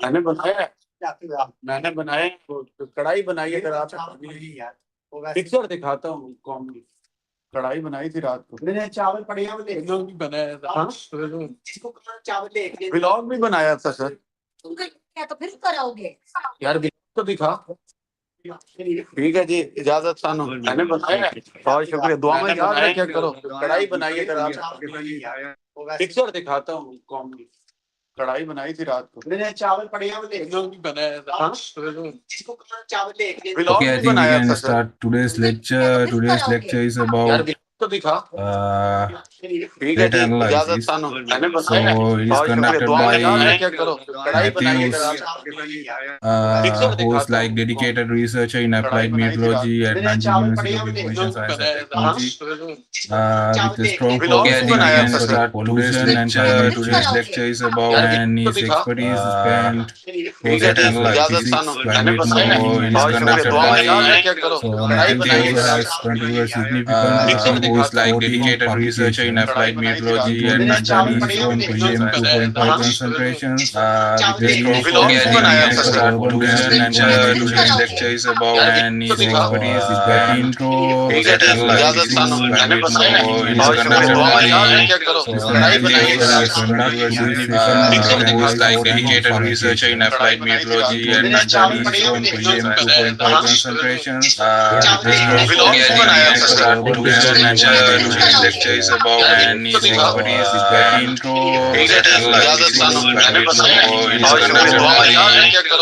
मैंने बनाया मैंने बनाया कढ़ाई बनाई है रात पिक्चर दिखाता हूँ कॉमेडी कढ़ाई बनाई थी रात को मैंने चावल पड़े हैं भी बनाया था चावल व्लॉग भी बनाया था सर तुम तो फिर कराओगे यार तो दिखा ठीक है जी इजाजत सानू मैंने बनाया बहुत शुक्रिया दुआ में याद रखा करो कढ़ाई बनाई है रात पिक्चर दिखाता हूँ कॉमेडी कढ़ाई बनाई थी रात को मैंने चावल पड़े हैं भी बनाया था चावल Okay, I think we can start today's lecture. Today's lecture is about data analysis. So it is conducted by Matthews, who is like dedicated researcher in applied meteorology at Nanjing University of Information Science and Technology. With a strong focus on against pollution, and today's lecture is about and his expertise spent for data analysis, climate more. It is conducted by so Matthews has contributed significant who is like dedicated researcher in applied meteorology and studies on PM 2.5 concentrations. With a strong focus on against pollution, and today's lecture is about and his expertise is that intro data analysis, climate more. It is conducted by so Matthews has contributed significant who is like dedicated researcher in applied meteorology and studies on PM 2.5 concentrations. With a strong focus on against pollution, and today's lecture is about and his expertise is that intro data analysis, climate more. It is conducted by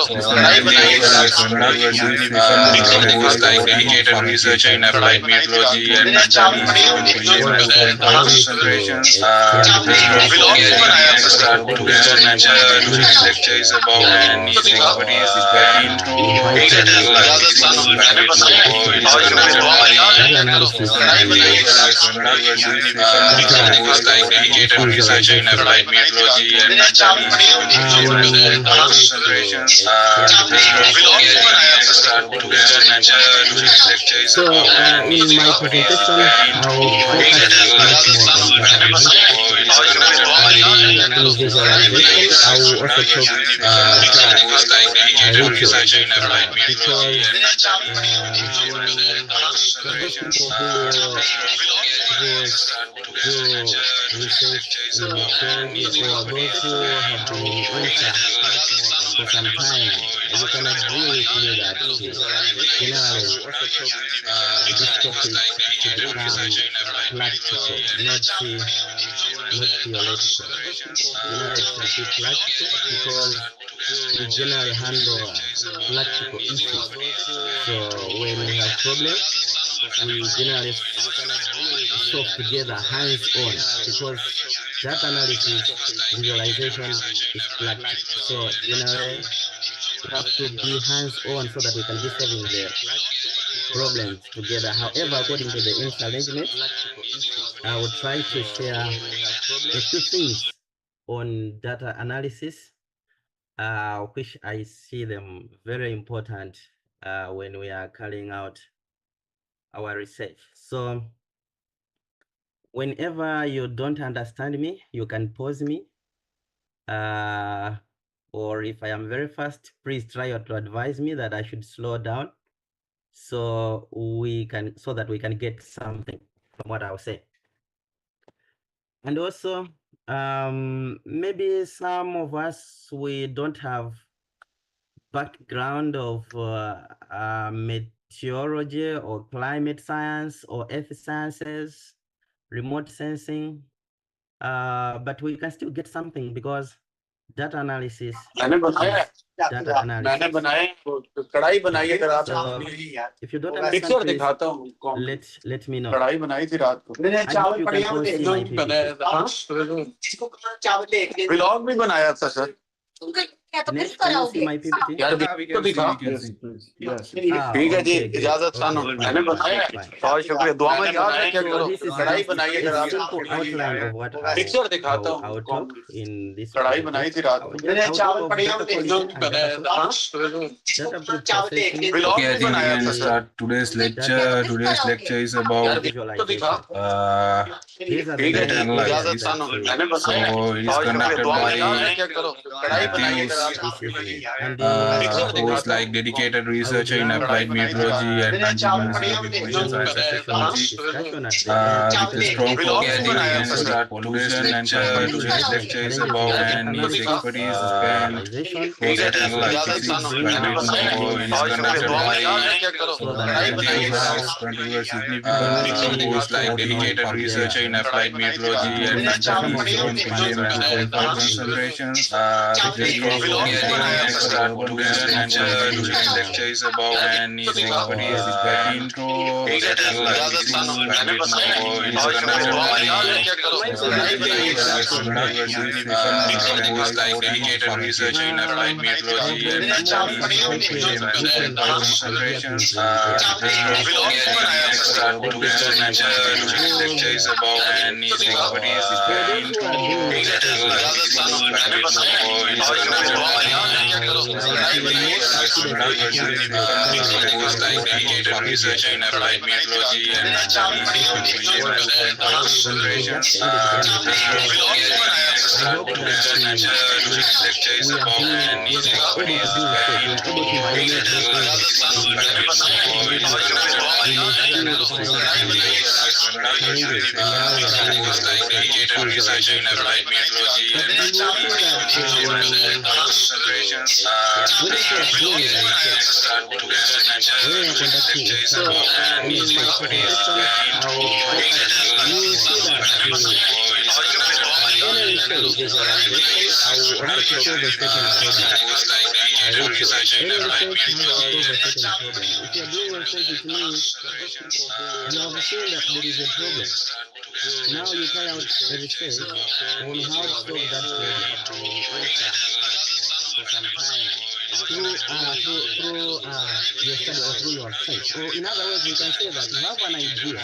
so Matthews has contributed significant who is like dedicated researcher in applied meteorology and studies on PM 2.5 concentrations. With a strong focus on against pollution, and today's lecture is about and his expertise is that intro data analysis, climate more. It is conducted by so Matthews has contributed significant who is like dedicated researcher in applied meteorology and studies on PM 2.5 concentrations. With a strong focus on against pollution, and today's lecture is about and his expertise is that intro data analysis, climate more. It is conducted by I will also talk who is like dedicated researcher in applied meteorology and studies concentrations. Research in meteorology or those who have been in IMSA for some time, you can agree with me that generally this topic should become practical, not theoretical. It should be practical because we generally handle practical issues. So when we have problems, we generally solve together hands-on because data analysis, visualization is practical. So generally we have to be hands-on so that we can be solving the problems together. However, according to the IMSA arrangement, I will try to share a few things on data analysis, which I see them very important when we are carrying out our research. So whenever you don't understand me, you can pause me, or if I am very fast, please try to advise me that I should slow down so that we can get something from what I'll say. And also maybe some of us, we don't have background of meteorology or climate science or earth sciences, remote sensing, but we can still get something because data analysis. मैंने बनाया कढ़ाई बनाई है रात को if you don't picture understand, दिखाता हूँ let me know. कढ़ाई बनाई थी रात को मैंने चावल पड़े हैं बनाया था व्लॉग भी बनाया था सर तो फिर Next, can you see कराओगे my PPT? यार तो दिखा ठीक है जी इजाजत सानू मैंने बनाया बहुत शुक्रिया दुआ में याद रखा करो This is कढ़ाई just बनाई है a रात simple outline of what picture दिखाता I हूँ will talk in this. कढ़ाई बनाई थी रात को मैंने चावल पड़े हैं बनाया था व्लॉग Okay, I भी think we बनाया can था sir start today's lecture. Today's lecture is about तो दिखा data analysis. इजाजत सानू मैंने बनाया So it is बहुत शुक्रिया conducted दुआ में by याद रखा करो कढ़ाई बनाई है Matthews this evening. And Who's like dedicated researcher in applied meteorology and geological equation science technology, discussion at with a strong focus on emissions that pollution. And today's lecture is about and his expertise span process analysis, climate more is conducted by has contributed significant who's like dedicated researcher in applied meteorology and PM2.5 concentrations with a strong focus on emissions that pollution. And today's lecture is about and his expertise intro analysis, climate more is conducted by who's like dedicated researcher in applied meteorology and concentrations pollution. And today's lecture is about and his expertise intro climate more is conducted who's like dedicated researcher in applied meteorology and concentrations lecture is about and his expertise who's like dedicated researcher in applied meteorology and concentrations Now you carry out a research on how to solve that problem for some time through your study or through your research. Or in other words, we can say that you have an idea,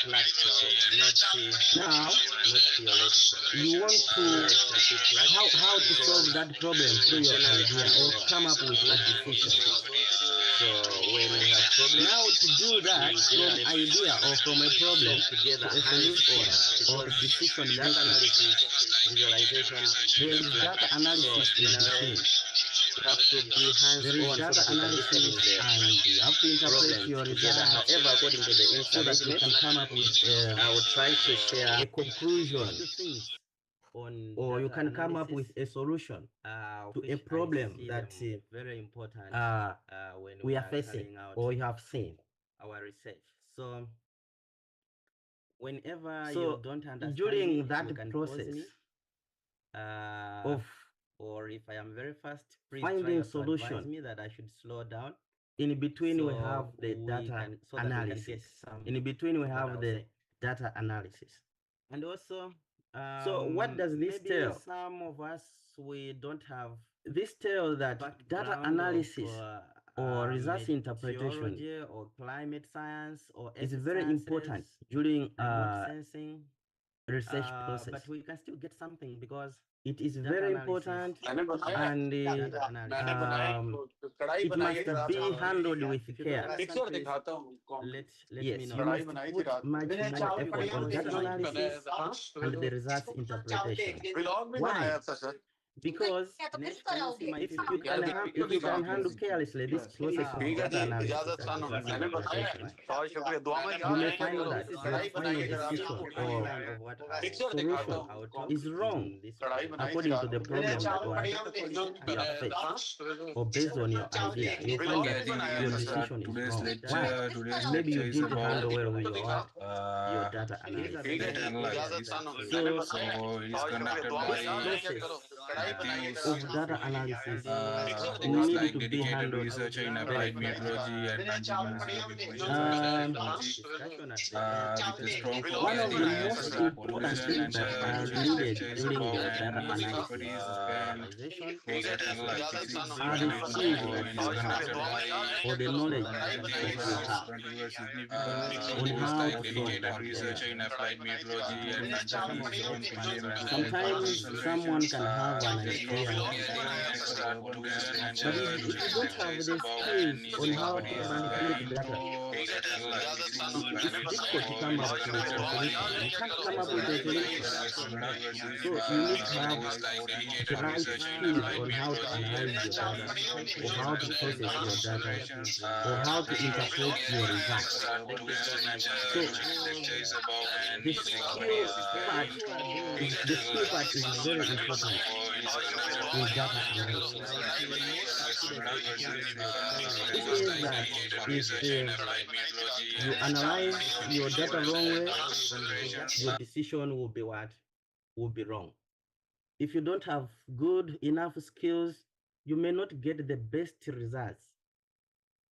practical, not theoretical. You want to how to solve that problem through your idea or come up with a decision. So when we have problem, now to do that from idea or from a problem together a solution or decision analysis, visualization, there is data analysis in between. You have to be hands-on data analysis and you have to interpret your results. However, according to the so that you can come up with I would try to share a conclusion or you can come up with a solution to a problem that very important when we are facing or you have seen our research. So whenever you don't understand during that process of or if I am very fast, finding solution me that I should slow down. In between so we have the data analysis. In between we have the data analysis. And also so what does this tell? Some of us we don't have this tell that data analysis or results interpretation or climate science or is very important during sensing research process. But we can still get something because it is very important and it must be handled with care. Yes, you must put much more effort on data analysis and the results interpretation. Why? Because if you can handle carelessly this process of data analysis and results interpretation, you may find that your final decision or solution is wrong according to the problem that you are faced or based on your idea. You find that your decision is wrong. Why? Maybe you didn't handle well with your data analysis. So it's conducted by of data analysis who's need like to be dedicated handled researcher in applied meteorology and geological equation technology with a strong one of focus the on most emissions that important pollution. things And that are today's needed lecture is during the about data and his analysis expertise span process analysis, are the skills that you have or the knowledge that you have contributed significant on who's how like to solve dedicated that researcher problem. in applied meteorology and Sometimes someone can have an idea, but if you don't have the skills on how to manipulate data, it's difficult to come up with a solution. You can't come up with a solution. So you need to have the right skills on how to analyze your data, or how to process your data, or how to interpret your results. So the skill part is very important in data analysis. This means that if you analyze your data wrong way, your decision will be what? Will be wrong. If you don't have good enough skills, you may not get the best results.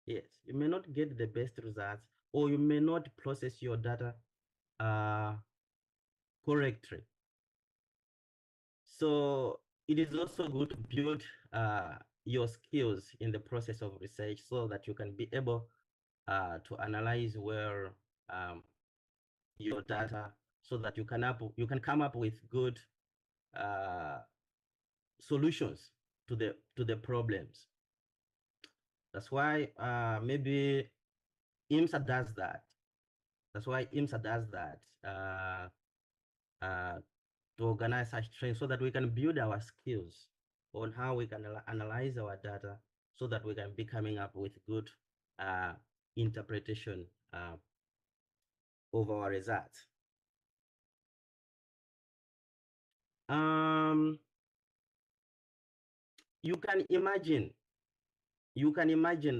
Yes, you may not get the best results, or you may not process your data correctly. So it is also good to build your skills in the process of research, so that you can be able to analyze well your data, so that you can come up with good solutions to the problems. That's why maybe IMSA does that. That's why IMSA does that to organize such training, so that we can build our skills on how we can analyze our data, so that we can be coming up with good interpretation of our results. You can imagine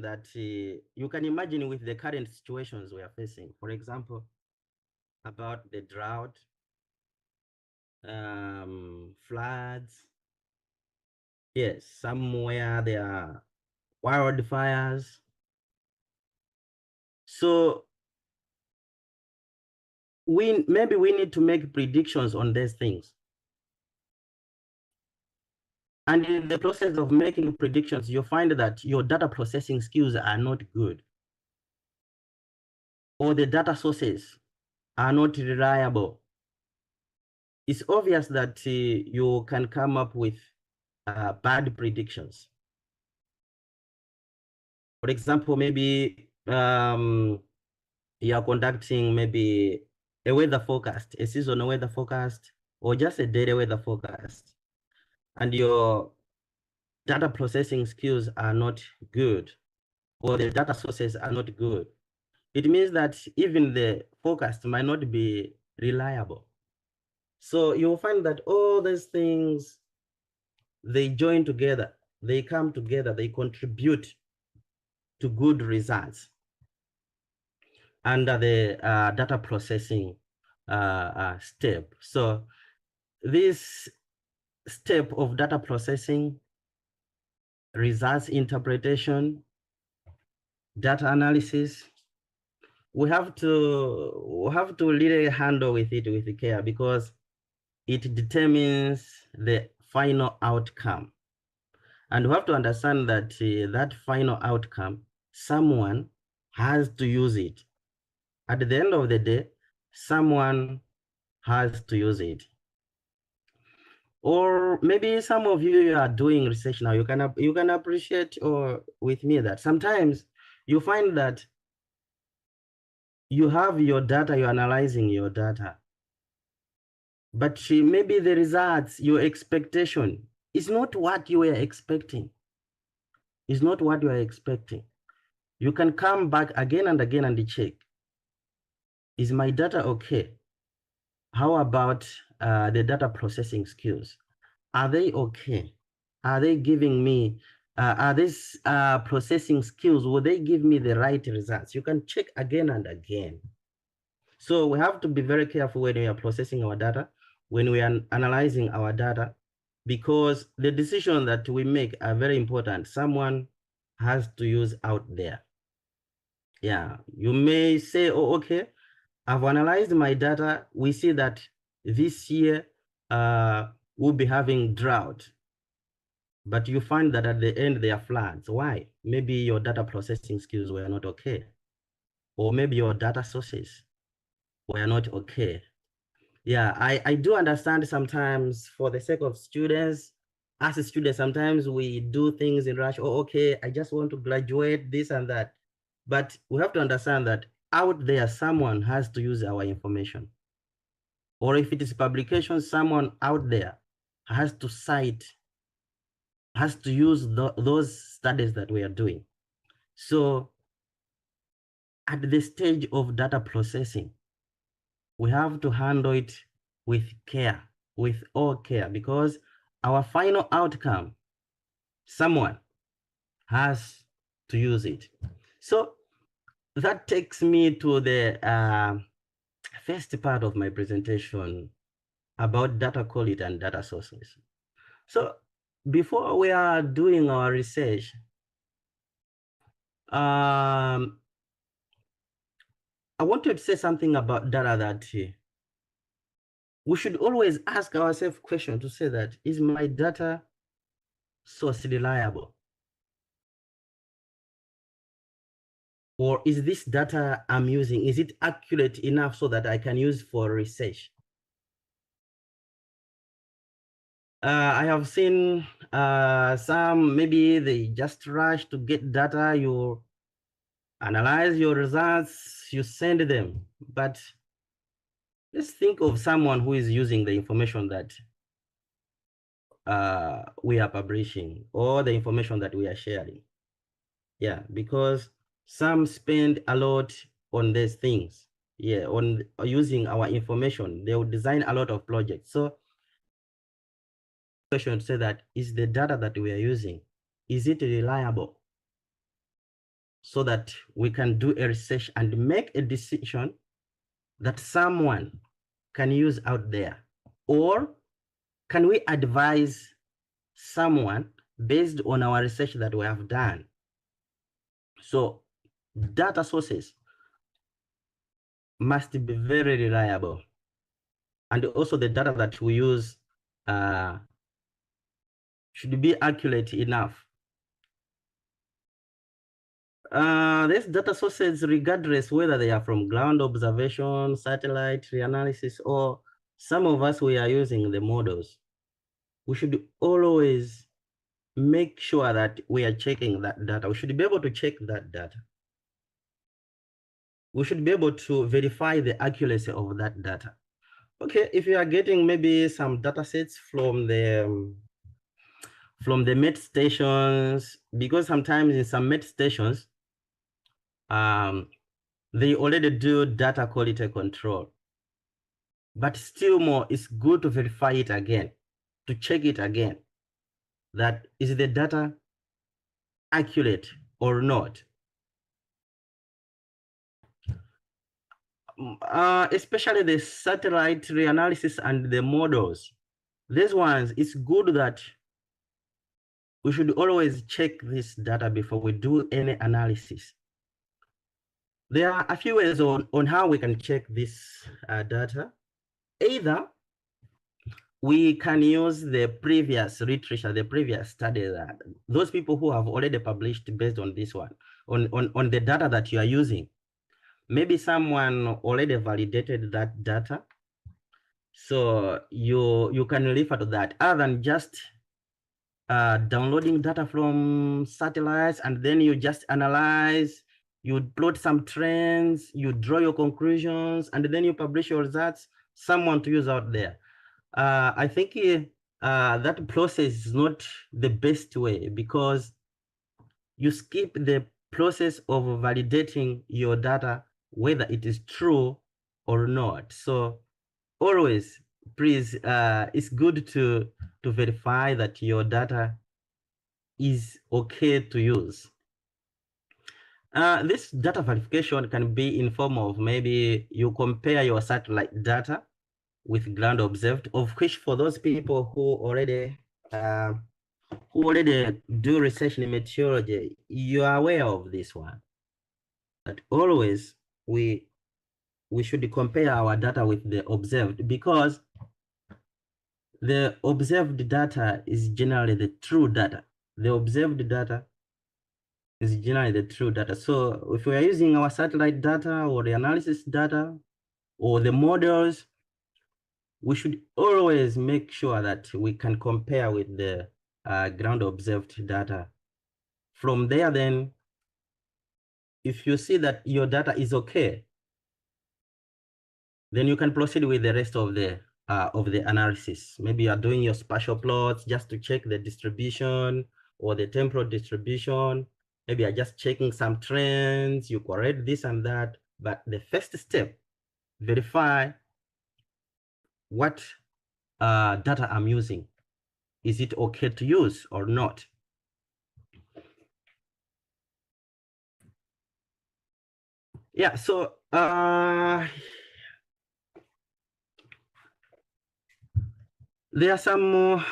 that you can imagine with the current situations we are facing, for example, about the drought, floods. Yes, somewhere there are wildfires. So maybe we need to make predictions on these things. And in the process of making predictions, you find that your data processing skills are not good, or the data sources are not reliable. It's obvious that you can come up with bad predictions. For example, maybe you are conducting maybe a weather forecast, a seasonal weather forecast, or just a daily weather forecast, and your data processing skills are not good, or the data sources are not good. It means that even the forecast might not be reliable. So you'll find that all these things, they join together, they come together, they contribute to good results under the data processing step. So this step of data processing, results interpretation, data analysis, we have to really handle with it with care, because it determines the final outcome. And we have to understand that that final outcome, someone has to use it. At the end of the day, someone has to use it. Or maybe some of you are doing research now, you can appreciate with me that sometimes you find that you have your data, you're analyzing your data, but maybe the results, your expectation is not what you were expecting. It's not what you are expecting. You can come back again and again and check, is my data okay? How about the data processing skills? Are they okay? Are they giving me, are these processing skills, will they give me the right results? You can check again and again. So we have to be very careful when we are processing our data, when we are analyzing our data, because the decisions that we make are very important. Someone has to use out there. Yeah, you may say, oh, okay, I've analyzed my data. We see that this year we'll be having drought, but you find that at the end there are floods. Why? Maybe your data processing skills were not okay, or maybe your data sources were not okay. Yeah, I do understand sometimes, for the sake of students, as students, sometimes we do things in rush. Oh, okay, I just want to graduate, this and that. But we have to understand that out there, someone has to use our information. Or if it is publication, someone out there has to cite, has to use those studies that we are doing. So at the stage of data processing, we have to handle it with care, with all care, because our final outcome, someone has to use it. So that takes me to the first part of my presentation about data quality and data sources. So before we are doing our research, I wanted to say something about data that we should always ask ourselves question to say that, is my data source reliable? Or is this data I'm using, is it accurate enough so that I can use for research? I have seen some, maybe they just rush to get data, you analyze your results, you send them. But let's think of someone who is using the information that we are publishing or the information that we are sharing. Yeah, because some spend a lot on these things. Yeah, on using our information, they will design a lot of projects. So question to say that, is the data that we are using, is it reliable? So that we can do a research and make a decision that someone can use out there? Or can we advise someone based on our research that we have done? So data sources must be very reliable. And also the data that we use should be accurate enough. These data sources, regardless whether they are from ground observation, satellite reanalysis, or some of us, we are using the models, we should always make sure that we are checking that data. We should be able to check that data. We should be able to verify the accuracy of that data. Okay, if you are getting maybe some data sets from the met stations, because sometimes in some met stations, they already do data quality control. But still more, it's good to verify it again, to check it again, that is the data accurate or not. Especially the satellite reanalysis and the models. These ones, it's good that we should always check this data before we do any analysis. There are a few ways on how we can check this data. Either we can use the previous literature, the previous study, that those people who have already published based on this one, on the data that you are using. Maybe someone already validated that data. So you can refer to that, other than just downloading data from satellites and then you just analyze, you plot some trends, you draw your conclusions, and then you publish your results, someone to use out there. I think that process is not the best way, because you skip the process of validating your data, whether it is true or not. So always, please, it's good to verify that your data is okay to use. This data verification can be in form of, maybe you compare your satellite data with ground observed, of which for those people who already do research in meteorology, you are aware of this one. But always we should compare our data with the observed, because the observed data is generally the true data. The observed data is generally the true data. So if we are using our satellite data or the analysis data or the models, we should always make sure that we can compare with the ground observed data. From there, then, if you see that your data is okay, then you can proceed with the rest of the analysis. Maybe you are doing your spatial plots just to check the distribution or the temporal distribution. Maybe you're just checking some trends, you correct this and that. But the first step, verify what data I'm using. Is it okay to use or not? Yeah, so there are some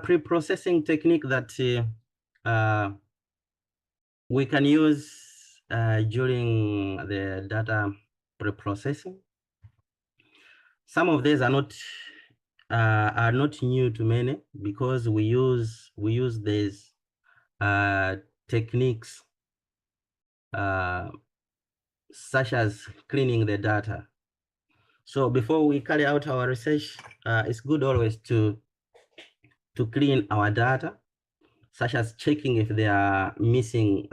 pre-processing technique that we can use during the data pre-processing. Some of these are not new to many, because we use these techniques such as cleaning the data. So before we carry out our research, it's good always to clean our data, such as checking if there are missing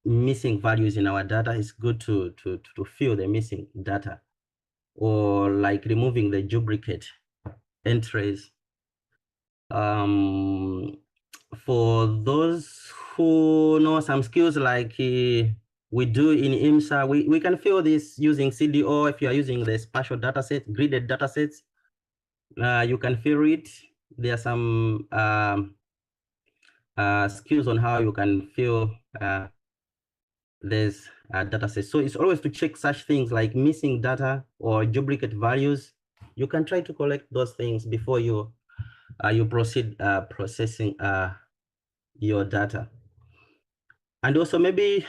values in our data. It's good to fill the missing data, or like removing the duplicate entries. For those who know some skills like we do in IMSA, we can fill this using CDO. If you are using the spatial data set, gridded data sets, you can fill it. There are some skills on how you can fill this data set. So it's always to check such things like missing data or duplicate values. You can try to collect those things before you proceed processing your data. And also maybe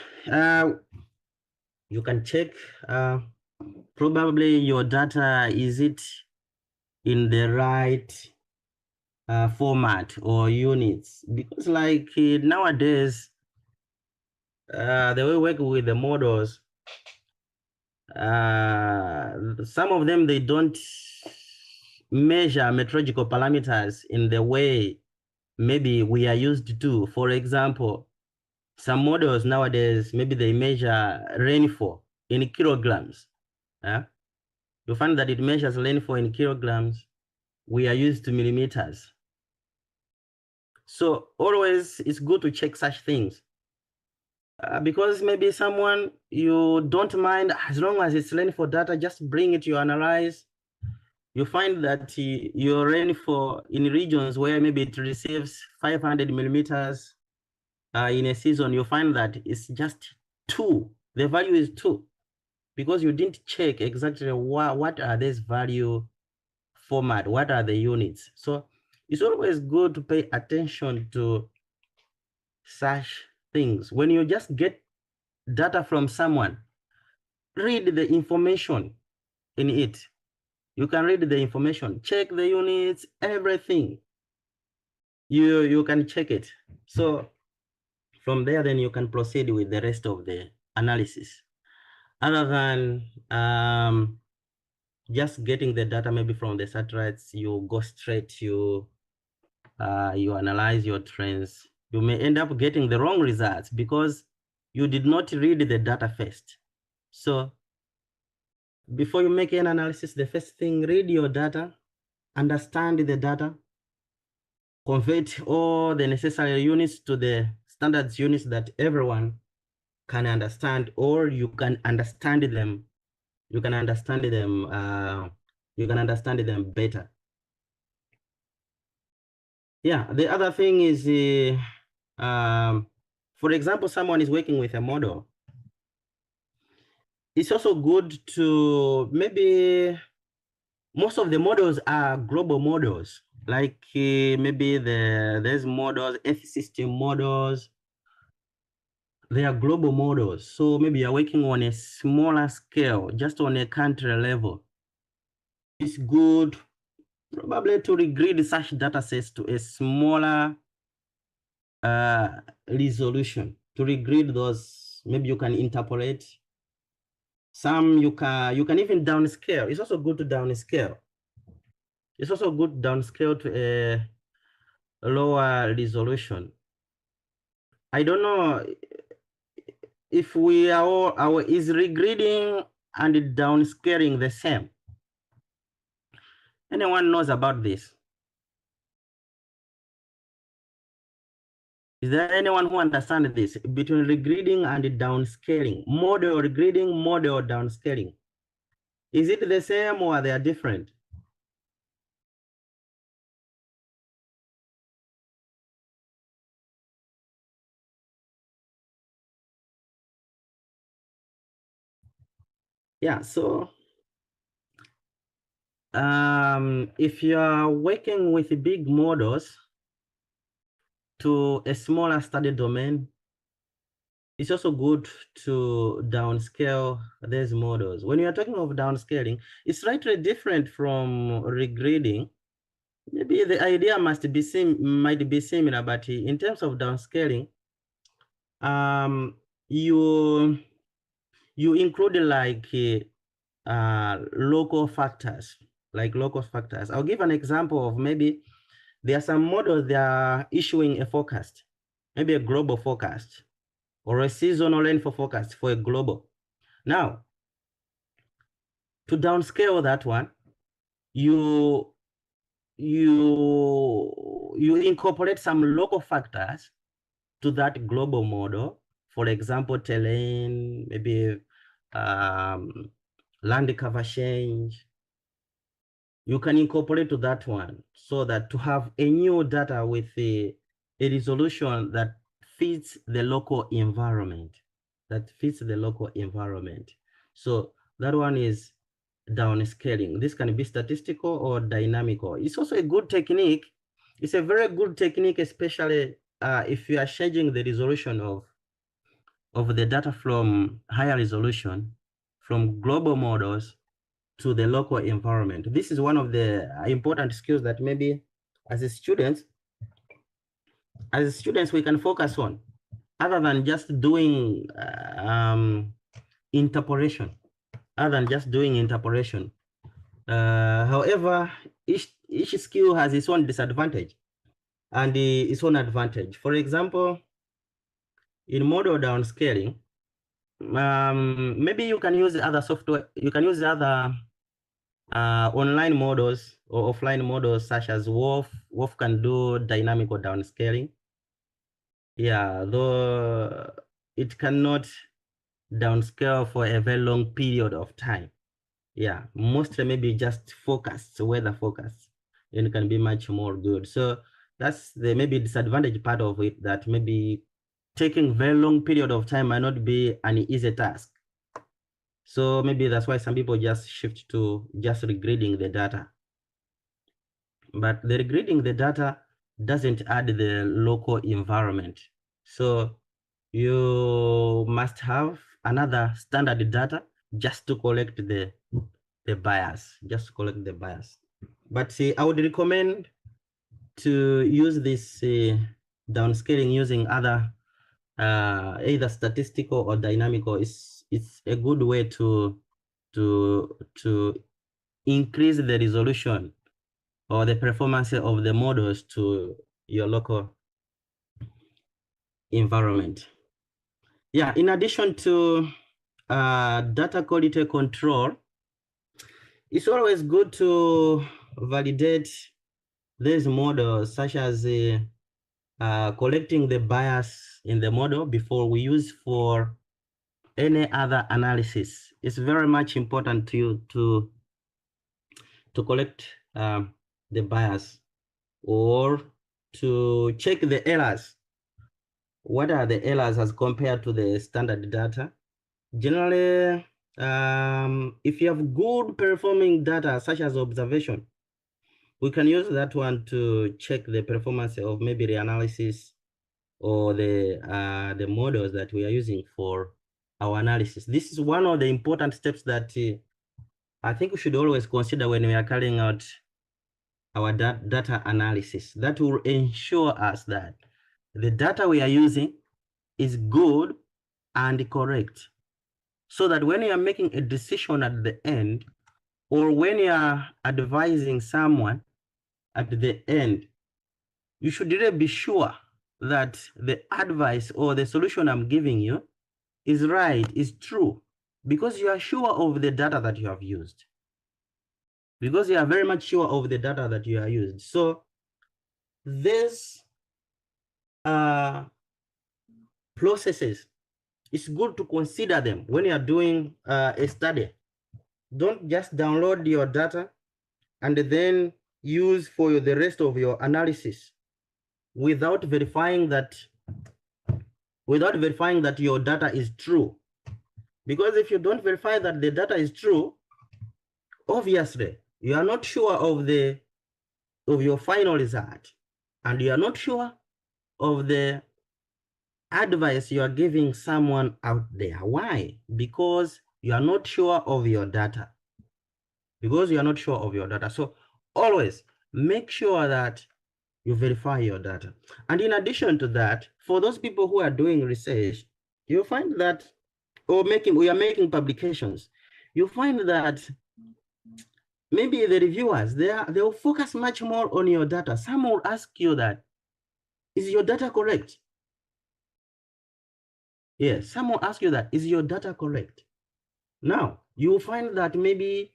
you can check probably your data, is it in the right format or units? Because like nowadays, the way we work with the models, some of them, they don't measure metrological parameters in the way maybe we are used to. For example, some models nowadays, maybe they measure rainfall in kilograms. You find that it measures rainfall in kilograms. We are used to millimeters. So always it's good to check such things. Because maybe someone, you don't mind, as long as it's rainfall data, just bring it, you analyze. You find that your rainfall in regions where maybe it receives 500 millimeters in a season, you find that it's just 2. The value is 2, because you didn't check exactly what are these value format, what are the units. So it's always good to pay attention to such things. When you just get data from someone, read the information in it. You can read the information, check the units, everything. You can check it. So from there, then you can proceed with the rest of the analysis. Other than just getting the data maybe from the satellites, you go straight, you analyze your trends. You may end up getting the wrong results because you did not read the data first. So before you make an analysis, the first thing, read your data, understand the data, convert all the necessary units to the standards units that everyone can understand, or you can understand them. You can understand them. You can understand them better. Yeah. The other thing is, for example, someone is working with a model. It's also good to, maybe most of the models are global models, like maybe there's models, Earth system models. They are global models. So maybe you're working on a smaller scale, just on a country level. It's good probably to regrid such data sets to a smaller resolution. To regrid those, maybe you can interpolate. Some you can even downscale. It's also good to downscale. It's also good downscale to lower resolution. I don't know if we are our is regrading and downscaling the same. Anyone knows about this? Is there anyone who understands this between regrading and downscaling? Model regrading, model downscaling. Is it the same or they are different? Yeah, so if you are working with big models to a smaller study domain, it's also good to downscale these models. When you are talking of downscaling, it's slightly different from regrading. Maybe the idea might be similar, but in terms of downscaling, you include like local factors, I'll give an example of maybe there are some models that are issuing a forecast, maybe a global forecast or a seasonal rainfall forecast for a global. Now, to downscale that one, you incorporate some local factors to that global model. For example, terrain, maybe land cover change. You can incorporate to that one so that to have a new data with a resolution that fits the local environment, So that one is downscaling. This can be statistical or dynamical. It's also a good technique. It's a very good technique, especially if you are changing the resolution of the data from higher resolution, from global models to the local environment. This is one of the important skills that maybe as students we can focus on, other than just doing interpolation. However, each skill has its own disadvantage and its own advantage. For example, in model downscaling, maybe you can use other software, you can use other online models or offline models such as WOF. WOF can do dynamic or downscaling. Yeah, though it cannot downscale for a very long period of time. Yeah, mostly maybe just forecasts, weather forecasts, and it can be much more good. So that's the maybe disadvantage part of it, that maybe taking very long period of time might not be an easy task. So maybe that's why some people just shift to just regrading the data. But the regrading the data doesn't add the local environment. So you must have another standard data just to collect the bias, But see, I would recommend to use this downscaling using other either statistical or dynamical. It's a good way to increase the resolution or the performance of the models to your local environment. Yeah, in addition to data quality control, it's always good to validate these models, such as collecting the bias in the model before we use for any other analysis. It's very much important to you to collect the bias or to check the errors. What are the errors as compared to the standard data? Generally, if you have good performing data such as observation, we can use that one to check the performance of maybe the analysis or the models that we are using for our analysis. This is one of the important steps that I think we should always consider when we are carrying out our data analysis. That will ensure us that the data we are using is good and correct, so that when you are making a decision at the end, or when you are advising someone at the end, you should really be sure that the advice or the solution I'm giving you is right, is true, because you are sure of the data that you have used. Because you are very much sure of the data that you are used. So these processes, it's good to consider them when you are doing a study. Don't just download your data and then use for the rest of your analysis without verifying that your data is true. Because if you don't verify that the data is true, obviously you are not sure of your final result, and you are not sure of the advice you are giving someone out there. Why? Because you are not sure of your data. So always make sure that you verify your data. And in addition to that, for those people who are doing research, you find that, we are making publications, you find that maybe the reviewers, they'll focus much more on your data. Some will ask you that, is your data correct? Yes, some will ask you that, is your data correct? Now, you will find that maybe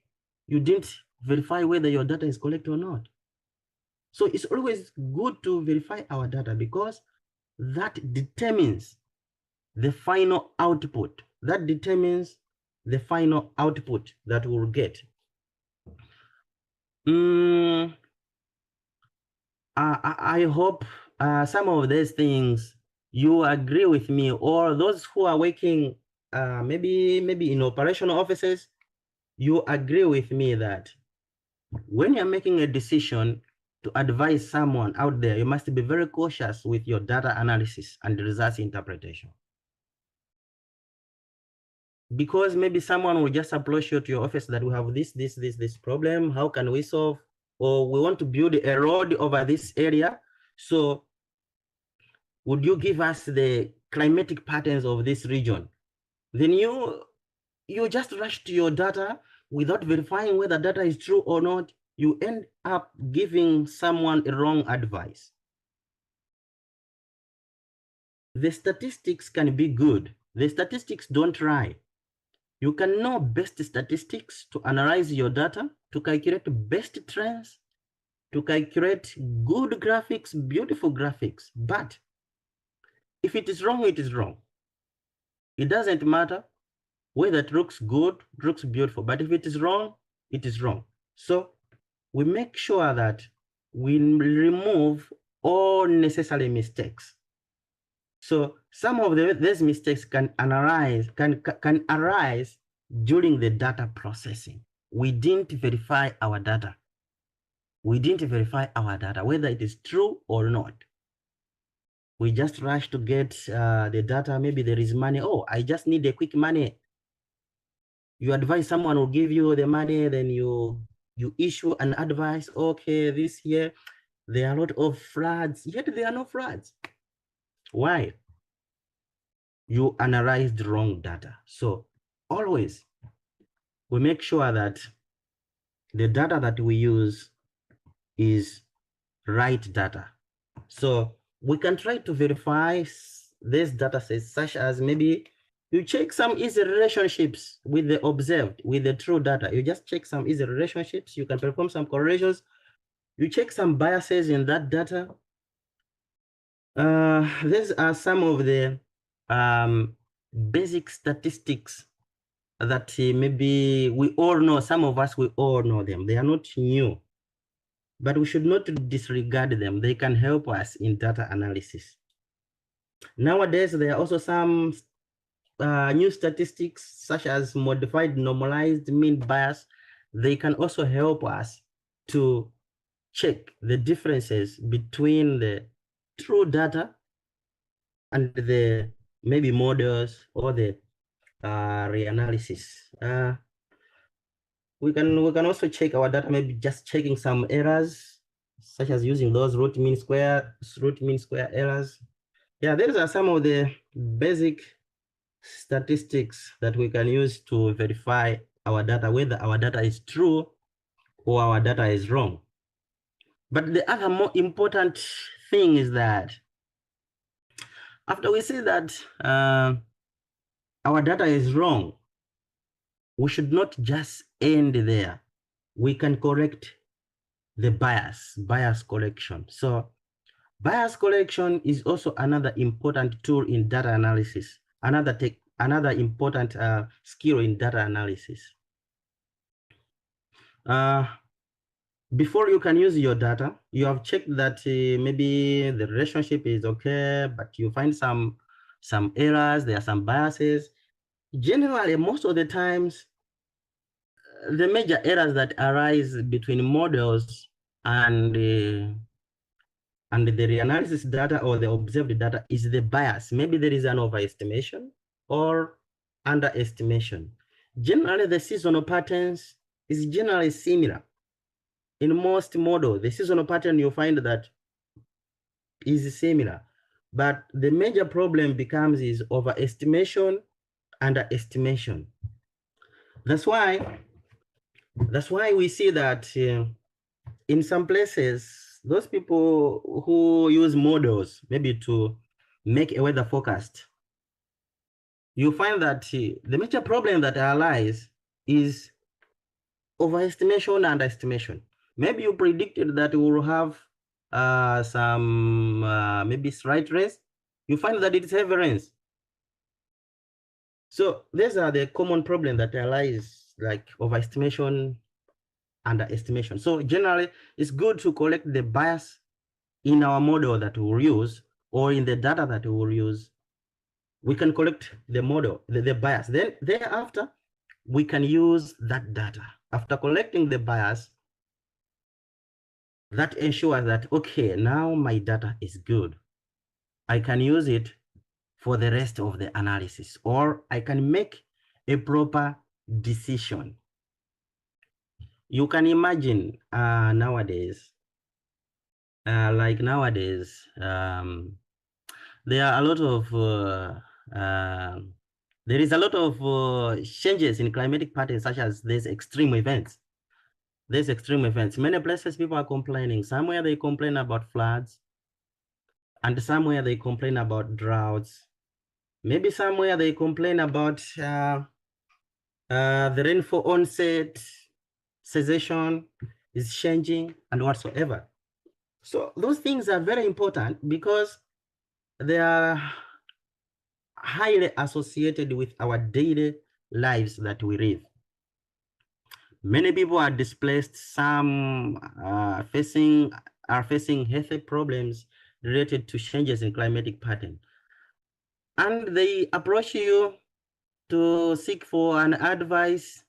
you didn't verify whether your data is correct or not. So it's always good to verify our data, because that determines the final output. That determines the final output that we'll get. I hope some of these things you agree with me, or those who are working maybe in operational offices, you agree with me that when you're making a decision to advise someone out there, you must be very cautious with your data analysis and results interpretation. Because maybe someone will just approach you to your office that we have this problem, how can we solve? Or we want to build a road over this area, so would you give us the climatic patterns of this region? Then you just rush to your data without verifying whether data is true or not. You end up giving someone a wrong advice. The statistics can be good. The statistics don't lie. You can know best statistics to analyze your data, to calculate best trends, to calculate good graphics, beautiful graphics. But if it is wrong, it is wrong. It doesn't matter whether it looks good, looks beautiful, but if it is wrong, it is wrong. So we make sure that we remove all necessary mistakes. So some of these mistakes can arise during the data processing. We didn't verify our data. Whether it is true or not. We just rush to get the data. Maybe there is money. Oh, I just need a quick money. You advise someone will give you the money, then you issue an advice. Okay, this year there are a lot of floods, yet there are no floods. Why? You analyzed wrong data. So always we make sure that the data that we use is right data. So we can try to verify this data sets, such as maybe you check some easy relationships with the observed, with the true data. You just check some easy relationships. You can perform some correlations. You check some biases in that data. These are some of the basic statistics that maybe we all know. Some of us, we all know them. They are not new, but we should not disregard them. They can help us in data analysis. Nowadays, there are also some new statistics, such as modified normalized mean bias. They can also help us to check the differences between the true data and the maybe models or the reanalysis. We can also check our data, maybe just checking some errors, such as using those root mean square errors. Yeah, these are some of the basic statistics that we can use to verify our data, whether our data is true or our data is wrong. But the other more important thing is that after we see that our data is wrong, we should not just end there. We can correct the bias correction. So bias correction is also another important tool in data analysis, another important skill in data analysis. Before you can use your data, you have checked that maybe the relationship is okay, but you find some errors, there are some biases. Generally, most of the times, the major errors that arise between models and the reanalysis data or the observed data is the bias. Maybe there is an overestimation or underestimation. Generally, the seasonal patterns is generally similar. In most models, the seasonal pattern you find that is similar, but the major problem becomes is overestimation, underestimation. That's why we see that in some places, those people who use models maybe to make a weather forecast, you find that the major problem that arise is overestimation and underestimation. Maybe you predicted that we will have some maybe slight rains. You find that it's heavy rains. So these are the common problems that arise, like overestimation, underestimation. So generally, it's good to collect the bias in our model that we will use, or in the data that we will use. We can collect the model, the bias. Then thereafter, we can use that data. After collecting the bias, that ensures that, okay, now my data is good. I can use it for the rest of the analysis, or I can make a proper decision. You can imagine nowadays, there are a lot of there is a lot of changes in climatic patterns, such as these extreme events. Many places people are complaining. Somewhere they complain about floods, and somewhere they complain about droughts. Maybe somewhere they complain about the rainfall onset, cessation is changing, and whatsoever. So those things are very important because they are highly associated with our daily lives that we live. Many people are displaced. Some are facing health problems related to changes in climatic pattern, and they approach you to seek for an advice.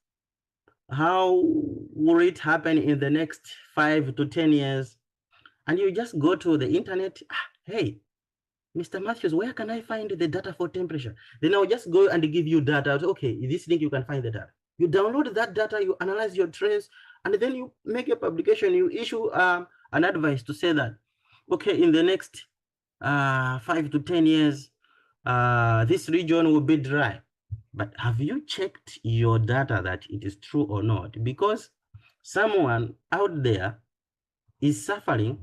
How will it happen in the next 5 to 10 years? And you just go to the internet. Hey, Mr. Matthews, where can I find the data for temperature? Then I'll just go and give you data. Okay, this link, you can find the data. You download that data, you analyze your trends, and then you make a publication. You issue an advice to say that, okay, in the next 5 to 10 years, this region will be dry. But have you checked your data that it is true or not? Because someone out there is suffering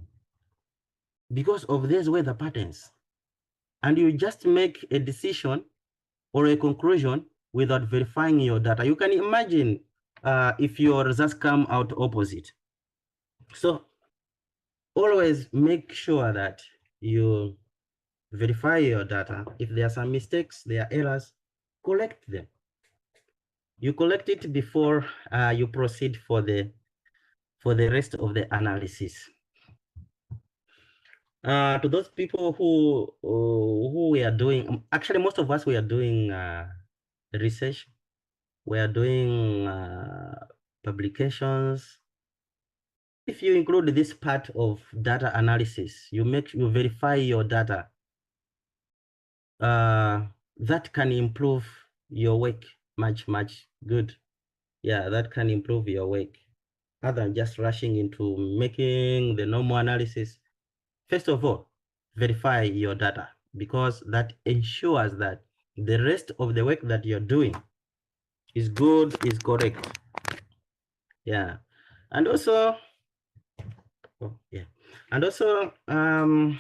because of these weather patterns, and you just make a decision or a conclusion without verifying your data. You can imagine if your results come out opposite. So always make sure that you verify your data. If there are some mistakes, there are errors, collect them. You collect it before you proceed for the rest of the analysis. To those people who we are doing, actually most of us, we are doing research, we are doing publications. If you include this part of data analysis, you verify your data, that can improve your work much good. Yeah, that can improve your work other than just rushing into making the normal analysis. First of all, verify your data, because that ensures that the rest of the work that you're doing is good, is correct. Yeah. And also, And also, I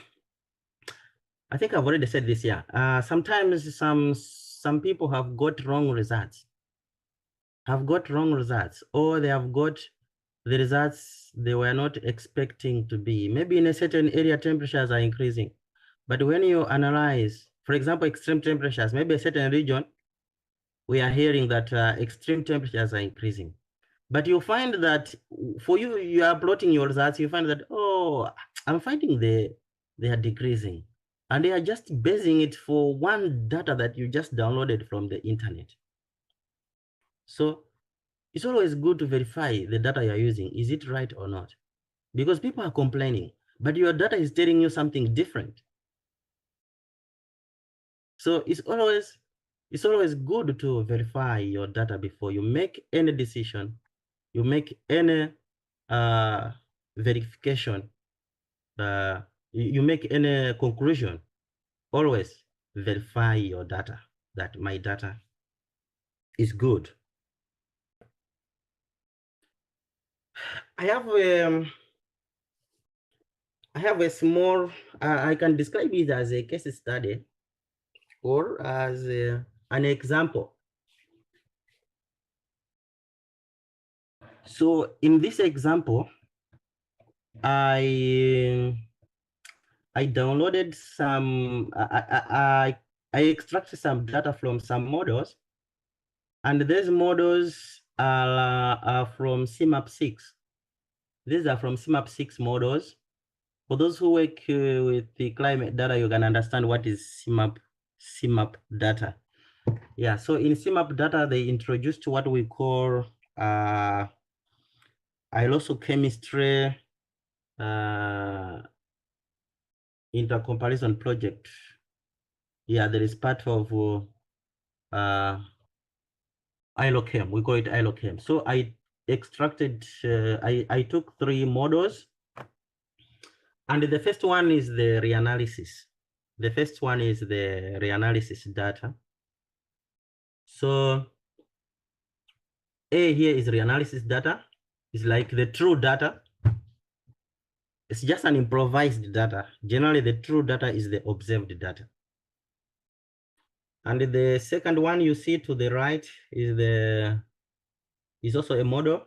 think I've already said this, yeah. Sometimes some people have got wrong results. Or they have got the results they were not expecting to be. Maybe in a certain area, temperatures are increasing. But when you analyze, for example, extreme temperatures, maybe a certain region, we are hearing that extreme temperatures are increasing. But you find that for you, you are plotting your results, you find that, oh, I'm finding they are decreasing. And they are just basing it for one data that you just downloaded from the internet. So it's always good to verify the data you're using. Is it right or not? Because people are complaining, but your data is telling you something different. So it's always good to verify your data before you make any decision, you make any verification, you make any conclusion. Always verify your data, that my data is good. I have a small, I can describe it as a case study or as an example. So in this example, I downloaded some, I extracted some data from some models, and these models are from CMAP 6. These are from CMAP 6 models. For those who work with the climate data, you can understand what is CMAP data. Yeah, so in CMAP data, they introduced what we call isochemistry intercomparison project. Yeah, there is part of ILOChem. We call it ILOChem. So I extracted, I took 3 models, and the first one is the reanalysis. The first one is the reanalysis data. So A here is reanalysis data. It's like the true data. It's just an improvised data. Generally, the true data is the observed data. And the second one you see to the right is also a model.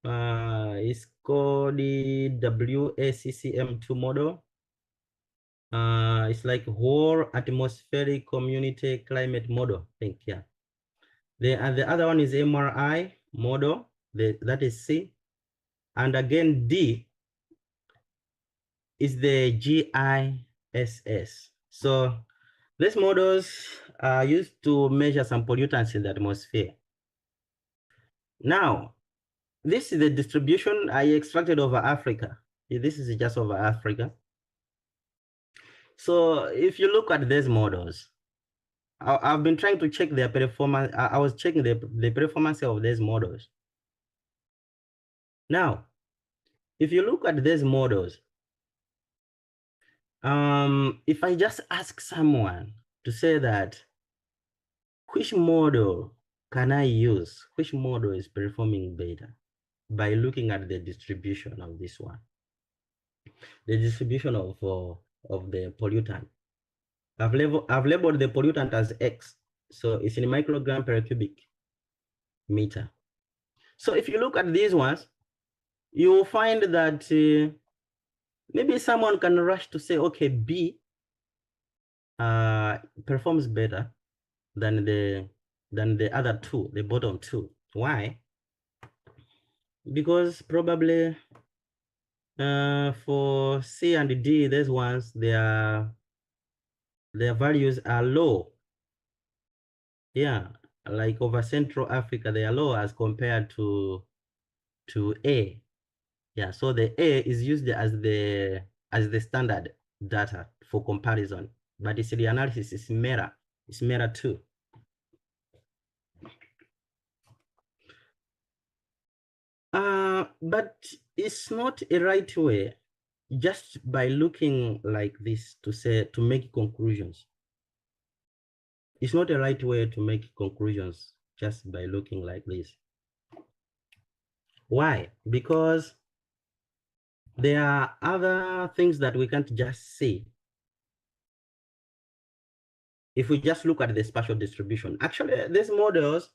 It's called the WACCM2 model. It's like whole atmospheric community climate model, I think, yeah. And the other one is MRI model, that is C. And again, D is the GISS. So these models are used to measure some pollutants in the atmosphere. Now, this is the distribution I extracted over Africa. This is just over Africa. So if you look at these models, I've been trying to check their performance. I was checking the performance of these models. Now, if you look at these models, if I just ask someone to say that, which model can I use? Which model is performing better? By looking at the distribution of this one, the distribution of the pollutant. I've labeled the pollutant as X, so it's in microgram per cubic meter. So if you look at these ones, you will find that maybe someone can rush to say, okay, B performs better than the other two, the bottom two. Why? Because probably for C and D, these ones, their values are low. Yeah, like over Central Africa, they are low as compared to A. Yeah, so the A is used as the standard data for comparison, but its reanalysis is MERA. It's MERA 2. But it's not a right way just by looking like this to make conclusions. It's not a right way to make conclusions just by looking like this. Why? Because there are other things that we can't just see. If we just look at the spatial distribution, actually these models,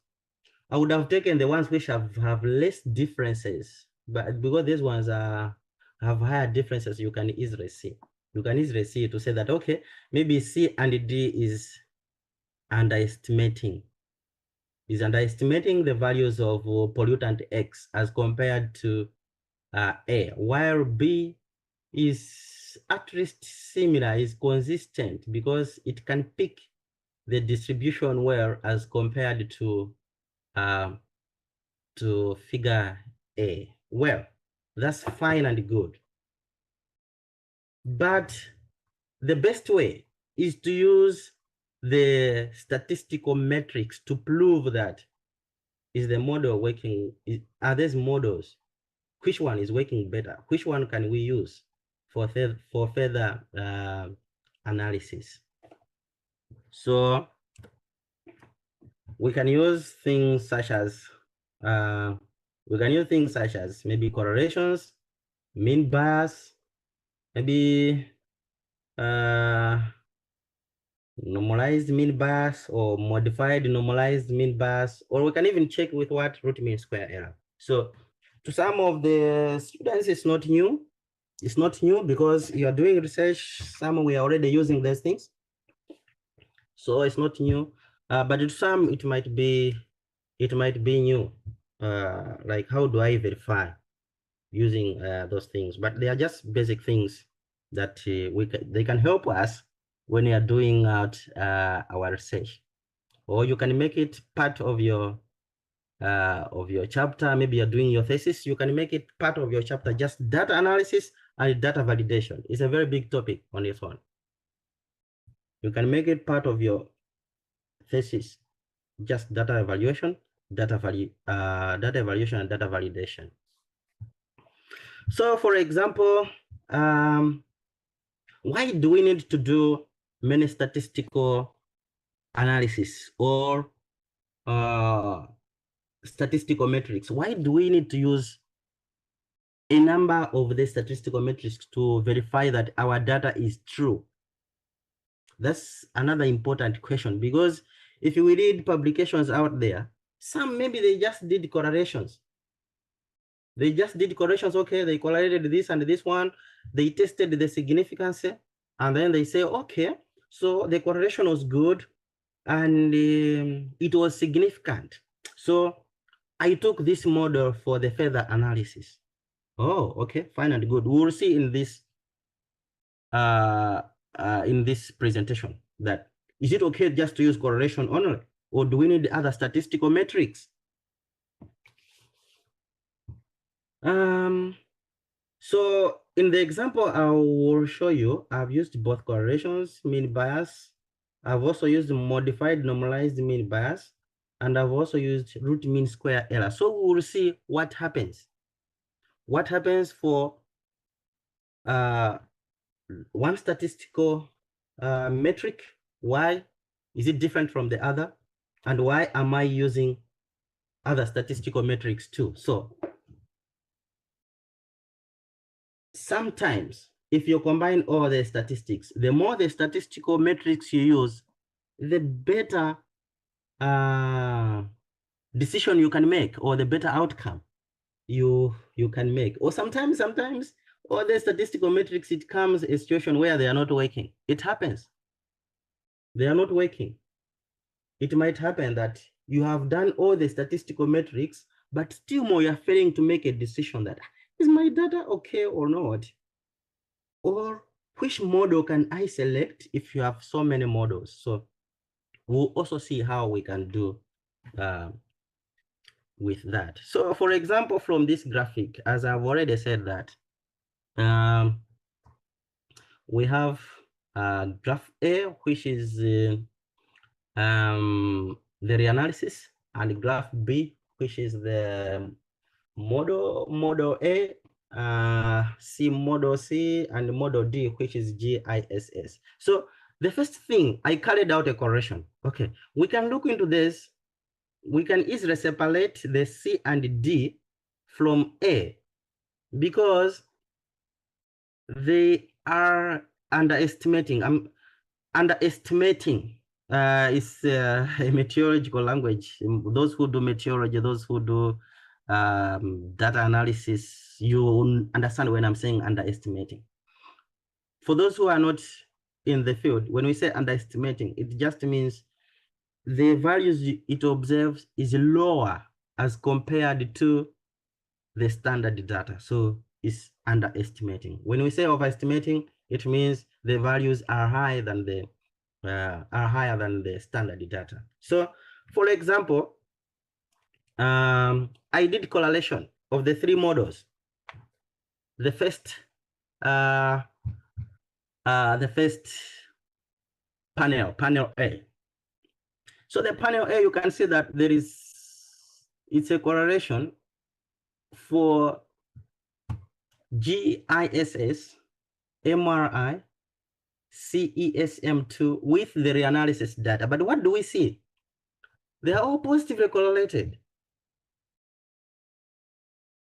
I would have taken the ones which have less differences, but because these ones have higher differences, you can easily see. You can easily see to say that, okay, maybe C and D is underestimating the values of pollutant X as compared to A, while B is at least similar, is consistent because it can pick the distribution well as compared to figure A. Well, that's fine and good. But the best way is to use the statistical metrics to prove that is the model working, are these models, which one is working better? Which one can we use for further analysis? So we can use things such as maybe correlations, mean bias, maybe normalized mean bias or modified normalized mean bias, or we can even check with what root mean square error. So to some of the students, it's not new. It's not new because you are doing research. Some we are already using these things. So it's not new, but to some it might be new. Like how do I verify using those things? But they are just basic things that they can help us when you are doing out our research, or you can make it part of your chapter. Maybe you're doing your thesis, you can make it part of your chapter, just data analysis and data validation. It's a very big topic on its own. You can make it part of your thesis, just data evaluation, data evaluation and data validation. So for example, why do we need to do many statistical analysis or statistical metrics? Why do we need to use a number of the statistical metrics to verify that our data is true? That's another important question, because if we read publications out there, some maybe they just did correlations. Okay, they correlated this and this one, they tested the significance, and then they say, okay, so the correlation was good and it was significant. So I took this model for the further analysis. Oh, okay, fine and good. We will see in this presentation that is it okay just to use correlation only, or do we need other statistical metrics? So in the example I will show you, I've used both correlations, mean bias. I've also used modified normalized mean bias, and I've also used root mean square error. So we will see what happens. What happens for one statistical metric? Why is it different from the other? And why am I using other statistical metrics too? So sometimes if you combine all the statistics, the more the statistical metrics you use, the better decision you can make, or the better outcome you can make. Or sometimes all the statistical metrics, it comes a situation where they are not working. It happens. They are not working. It might happen that you have done all the statistical metrics, but still more you're failing to make a decision that, is my data okay or not? Or which model can I select if you have so many models? So we'll also see how we can do with that. So for example, from this graphic, as I've already said that, we have graph A, which is the reanalysis, and graph B, which is the model A, C model C, and model D, which is GISS. So the first thing, I carried out a correction. Okay, we can look into this. We can easily separate the C and D from A, because they are underestimating. I'm underestimating. Is a meteorological language. Those who do meteorology, those who do data analysis, you understand when I'm saying underestimating. For those who are not in the field, when we say underestimating, it just means the values it observes is lower as compared to the standard data. So it's underestimating. When we say overestimating, it means the values are higher than the standard data. So, for example, I did correlation of the three models. The first panel A. So the panel A, you can see that it's a correlation for GISS, MRI, CESM2 with the reanalysis data. But what do we see? They are all positively correlated.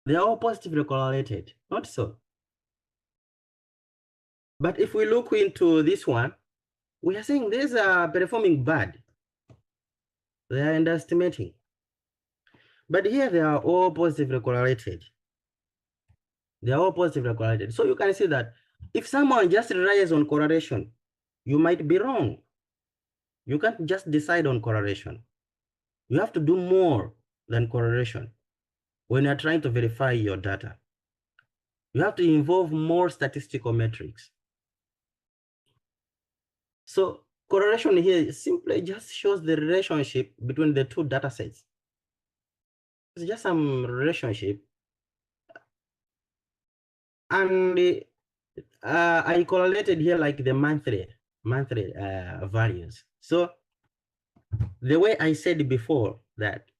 They are all positively correlated, not so. But if we look into this one, we are saying these are performing bad. They are underestimating. But here they are all positively correlated. They are all positively correlated. So you can see that if someone just relies on correlation, you might be wrong. You can't just decide on correlation. You have to do more than correlation when you're trying to verify your data. You have to involve more statistical metrics. So correlation here simply just shows the relationship between the two data sets. It's just some relationship. And I correlated here like the monthly values. So the way I said before that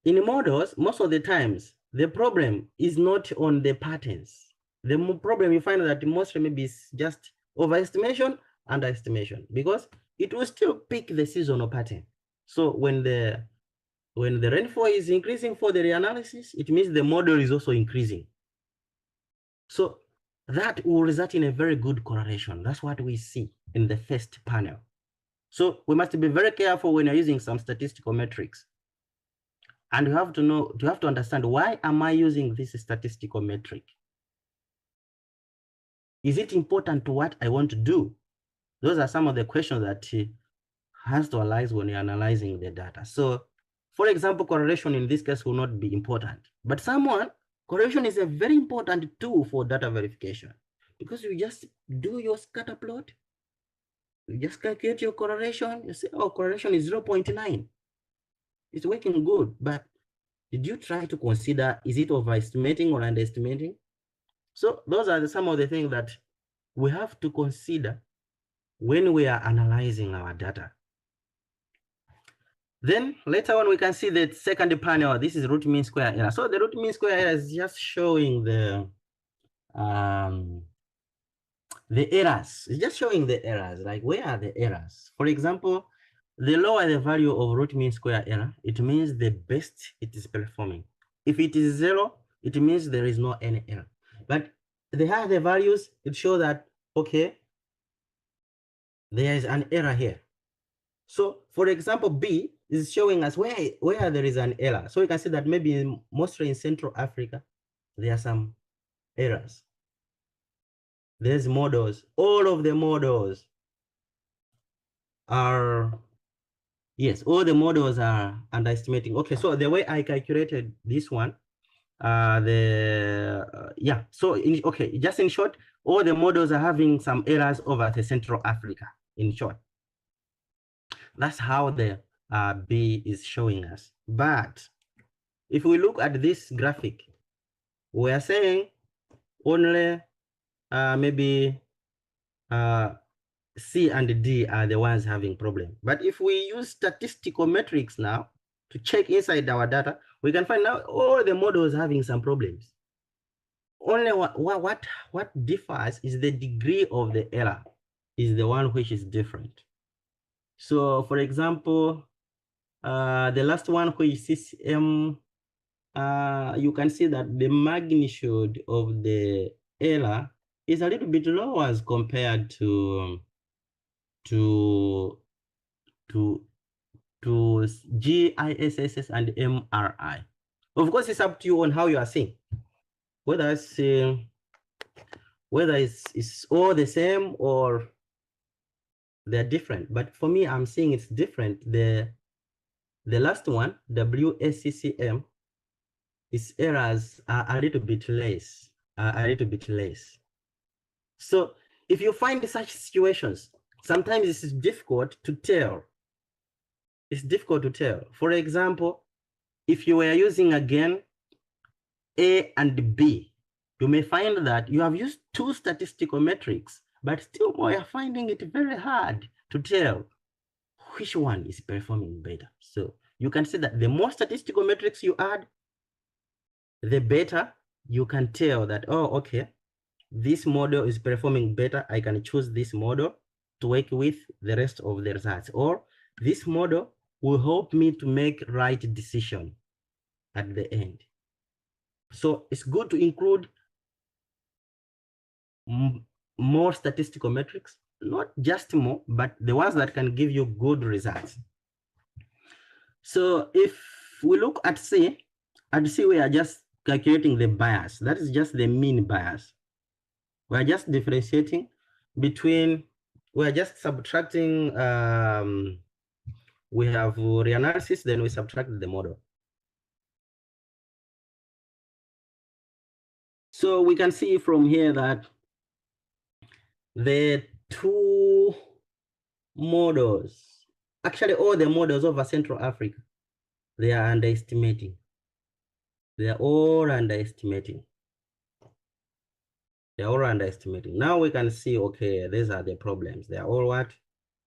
in models, most of the times, the problem is not on the patterns. The problem you find that mostly maybe is just overestimation, underestimation, because it will still pick the seasonal pattern. So when the rainfall is increasing for the reanalysis, it means the model is also increasing. So that will result in a very good correlation. That's what we see in the first panel. So we must be very careful when you're using some statistical metrics. And you have to understand, why am I using this statistical metric? Is it important to what I want to do? Those are some of the questions that has to arise when you're analyzing the data. So for example, correlation in this case will not be important, but correlation is a very important tool for data verification, because you just do your scatter plot, you just calculate your correlation, you say, oh, correlation is 0.9. It's working good, but did you try to consider, is it overestimating or underestimating? So those are some of the things that we have to consider when we are analyzing our data. Then later on, we can see the second panel. This is root mean square error. So the root mean square error is just showing the errors. It's just showing the errors, like where are the errors? For example, the lower the value of root mean square error, it means the best it is performing. If it is 0, it means there is no any error. But the higher the values, it shows that, okay, there is an error here. So for example, B is showing us where there is an error. So you can see that maybe mostly in Central Africa, there are some errors. There's models. All of the models are, yes, all the models are underestimating. Okay, so the way I calculated this one, okay, just in short, all the models are having some errors over the Central Africa, in short. That's how the B is showing us. But if we look at this graphic, we are saying only maybe C and D are the ones having problem. But if we use statistical metrics now to check inside our data, we can find out all the models having some problems. Only what differs is the degree of the error is the one which is different. So for example, the last one, which is M, you can see that the magnitude of the error is a little bit low as compared to GISS and MRI. Of course, it's up to you on how you are seeing, whether it's all the same or they're different. But for me, I'm seeing it's different. The last one, WSCCM, its errors are a little bit less. So if you find such situations, sometimes it's difficult to tell. It's difficult to tell. For example, if you were using again A and B, you may find that you have used two statistical metrics, but still more you're finding it very hard to tell which one is performing better. So you can see that the more statistical metrics you add, the better you can tell that, oh, okay, this model is performing better. I can choose this model to work with the rest of the results, or this model will help me to make right decision at the end. So it's good to include more statistical metrics, not just more, but the ones that can give you good results. So if we look at C, we are just calculating the bias. That is just the mean bias. We are just differentiating between, we are just subtracting, we have reanalysis, then we subtract the model. So we can see from here that the two models, actually all the models over Central Africa, they are underestimating. They are all underestimating. They are all underestimating. Now we can see, okay, these are the problems. They are all what?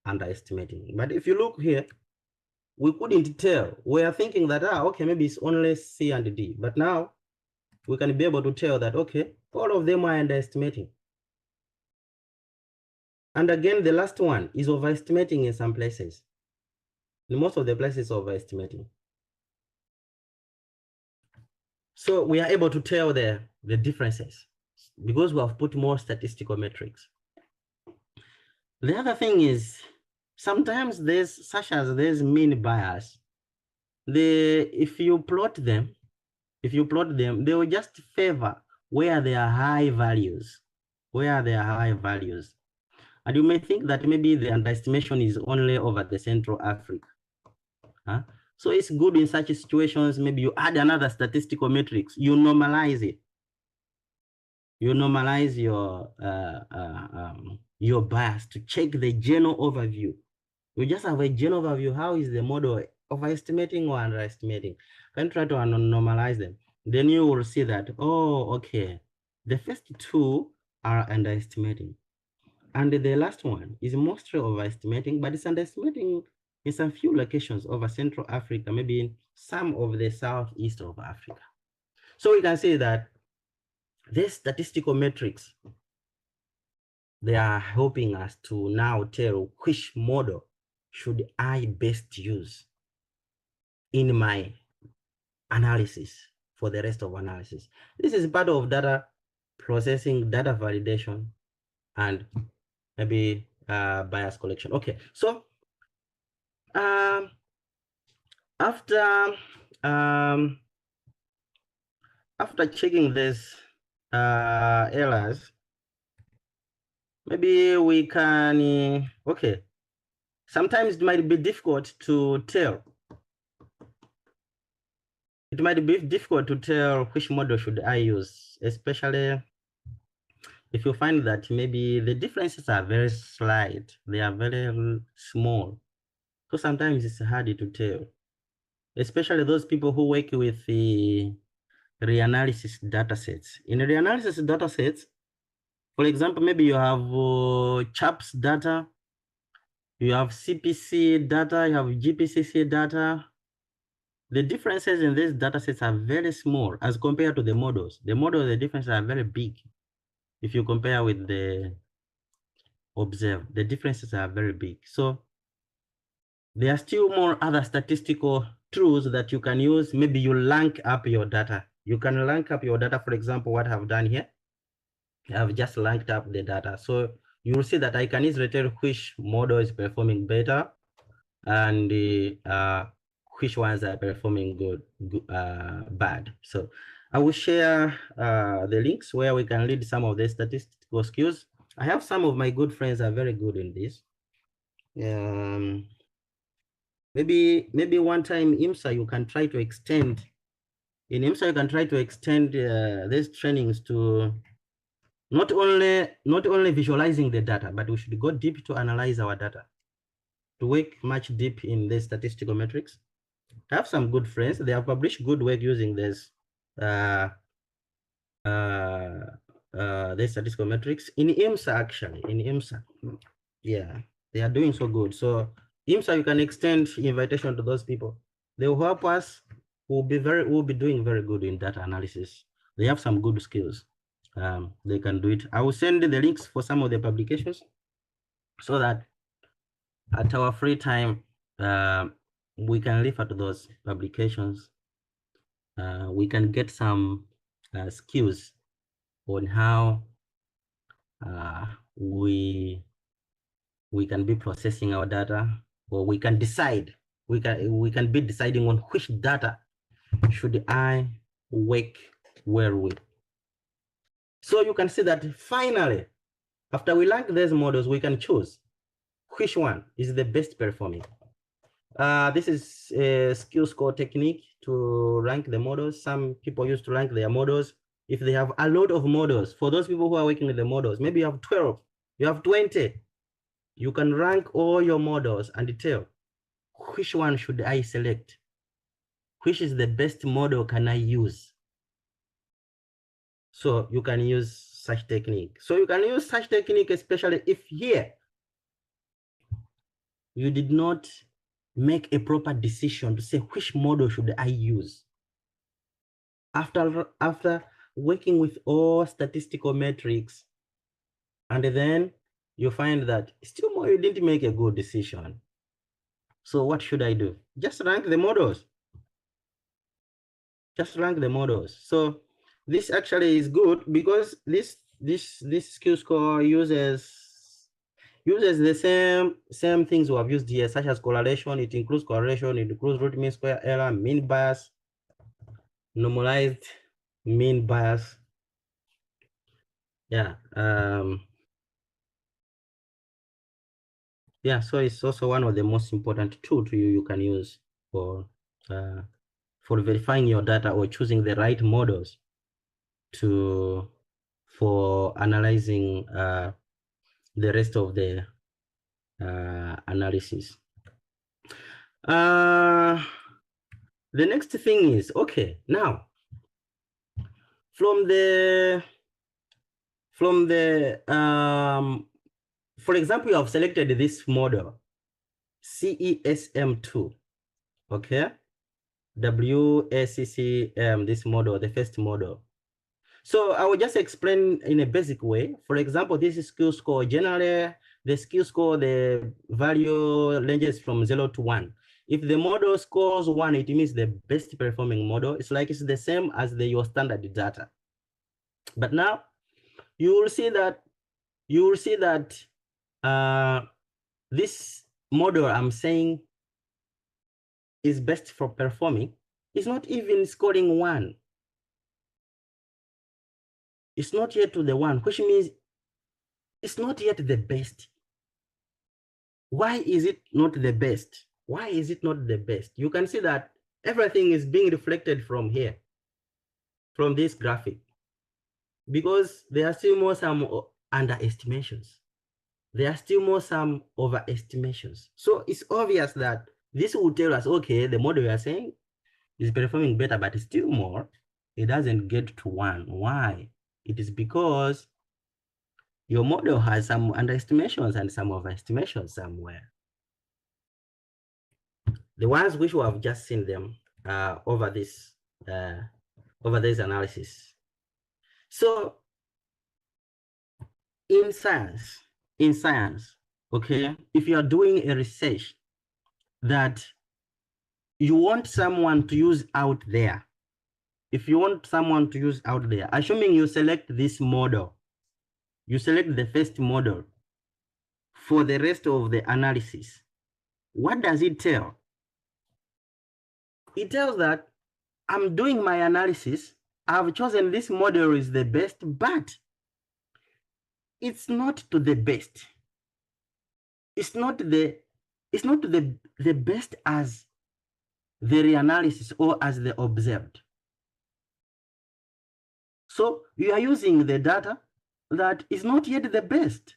Underestimating. But if you look here, we couldn't tell. We are thinking that, okay, maybe it's only C and D. But now we can be able to tell that, okay, all of them are underestimating. And again, the last one is overestimating in some places. In most of the places, overestimating. So we are able to tell the differences because we have put more statistical metrics. The other thing is, sometimes there's mean bias. If you plot them, they will just favor where there are high values, And you may think that maybe the underestimation is only over the Central Africa. So it's good in such situations, maybe you add another statistical metrics, you normalize it. You normalize your bias to check the general overview. You just have a general overview. How is the model overestimating or underestimating? Then try to normalize them. Then you will see that, oh, okay, the first two are underestimating. And the last one is mostly overestimating, but it's underestimating in some few locations over Central Africa, maybe in some of the southeast of Africa. So we can say that these statistical metrics, they are helping us to now tell which model should I best use in my analysis for the rest of analysis. This is part of data processing, data validation, and maybe bias collection. Okay, so after checking these errors, maybe we can, okay, sometimes it might be difficult to tell. It might be difficult to tell which model should I use, especially if you find that maybe the differences are very slight, they are very small. So sometimes it's hard to tell, especially those people who work with the reanalysis datasets. In reanalysis datasets, for example, maybe you have CHAPS data, you have CPC data, you have GPCC data. The differences in these datasets are very small as compared to the models. The models, the differences are very big. If you compare with the observed, the differences are very big. So there are still more other statistical tools that you can use. Maybe you link up your data. You can link up your data, for example, what I've done here. I've just linked up the data. So you will see that I can easily tell which model is performing better and which ones are performing bad. So I will share the links where we can read some of the statistical skills. I have some of my good friends are very good in this. Maybe one time IMSA you can try to extend. In IMSA you can try to extend these trainings to not only visualizing the data, but we should go deep to analyze our data, to work much deep in the statistical metrics. I have some good friends. They have published good work using this statistical metrics in IMSA, actually, in IMSA. Yeah, they are doing so good. So IMSA, you can extend invitation to those people. They will help us. We'll be doing very good in data analysis. They have some good skills. They can do it. I will send the links for some of the publications so that at our free time, we can refer to those publications. We can get some skills on how we can be processing our data, or we can decide, we can be deciding on which data should I work well with. So you can see that finally, after we rank these models, we can choose which one is the best performing. This is a skill score technique to rank the models. Some people used to rank their models. If they have a lot of models, for those people who are working with the models, maybe you have 12, you have 20, you can rank all your models and tell which one should I select? Which is the best model can I use? So you can use such technique. So you can use such technique, especially if here you did not make a proper decision to say which model should I use. After working with all statistical metrics, and then you find that still more you didn't make a good decision. So what should I do? Just rank the models. Just rank the models. So this actually is good because this skill score uses the same things we have used here, such as correlation. It includes correlation, it includes root mean square error, mean bias, normalized mean bias. Yeah. Yeah, so it's also one of the most important tools you can use for verifying your data or choosing the right models for analyzing the rest of the analysis. The next thing is, okay, now from the for example, you have selected this model, CESM2, okay? WACCM, this model, the first model. So I will just explain in a basic way. For example, this is skill score. Generally, the skill score, the value ranges from 0 to 1. If the model scores 1, it means the best performing model. It's like it's the same as your standard data. But now you will see that this model I'm saying is best for performing is not even scoring 1. It's not yet to the 1, which means it's not yet the best. Why is it not the best? Why is it not the best? You can see that everything is being reflected from here, from this graphic, because there are still more some underestimations. There are still more some overestimations. So it's obvious that this will tell us, okay, the model we are saying is performing better, but still more, it doesn't get to 1. Why? It is because your model has some underestimations and some overestimations somewhere. The ones which we have just seen them over this analysis. So in science, okay, if you are doing a research that you want someone to use out there, assuming you select this model, you select the first model for the rest of the analysis. What does it tell? It tells that I'm doing my analysis. I've chosen this model is the best, but it's not to the best. It's not the best as the reanalysis or as the observed. So you are using the data that is not yet the best.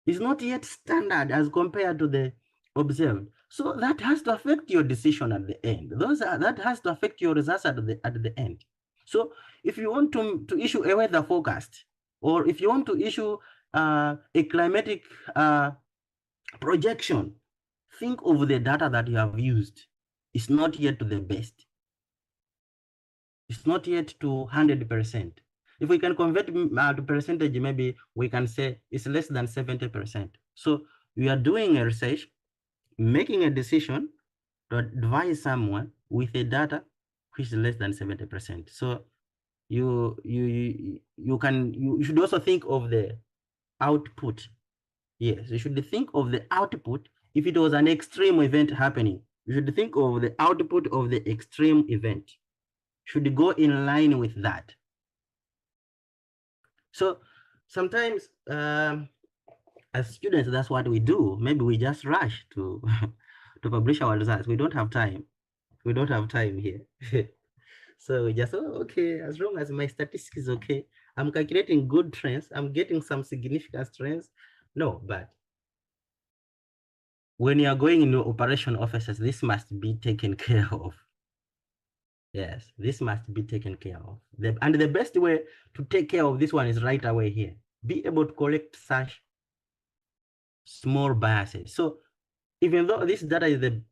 It's not yet standard as compared to the observed. So that has to affect your decision at the end. That has to affect your results at the end. So if you want to issue a weather forecast, or if you want to issue a climatic projection, think of the data that you have used. It's not yet to the best. It's not yet to 100%. If we can convert to percentage, maybe we can say it's less than 70%. So we are doing a research, making a decision to advise someone with a data which is less than 70%. So you should also think of the output. Yes, you should think of the output. If it was an extreme event happening, you should think of the output of the extreme event. Should go in line with that. So sometimes as students, that's what we do. Maybe we just rush to to publish our results. We don't have time. We don't have time here. So we just, oh, okay, as long as my statistics is okay, I'm calculating good trends, I'm getting some significant trends. No, but when you are going into operation offices, this must be taken care of. Yes, this must be taken care of. And the best way to take care of this one is right away here. Be able to collect such small biases. So even though this data is the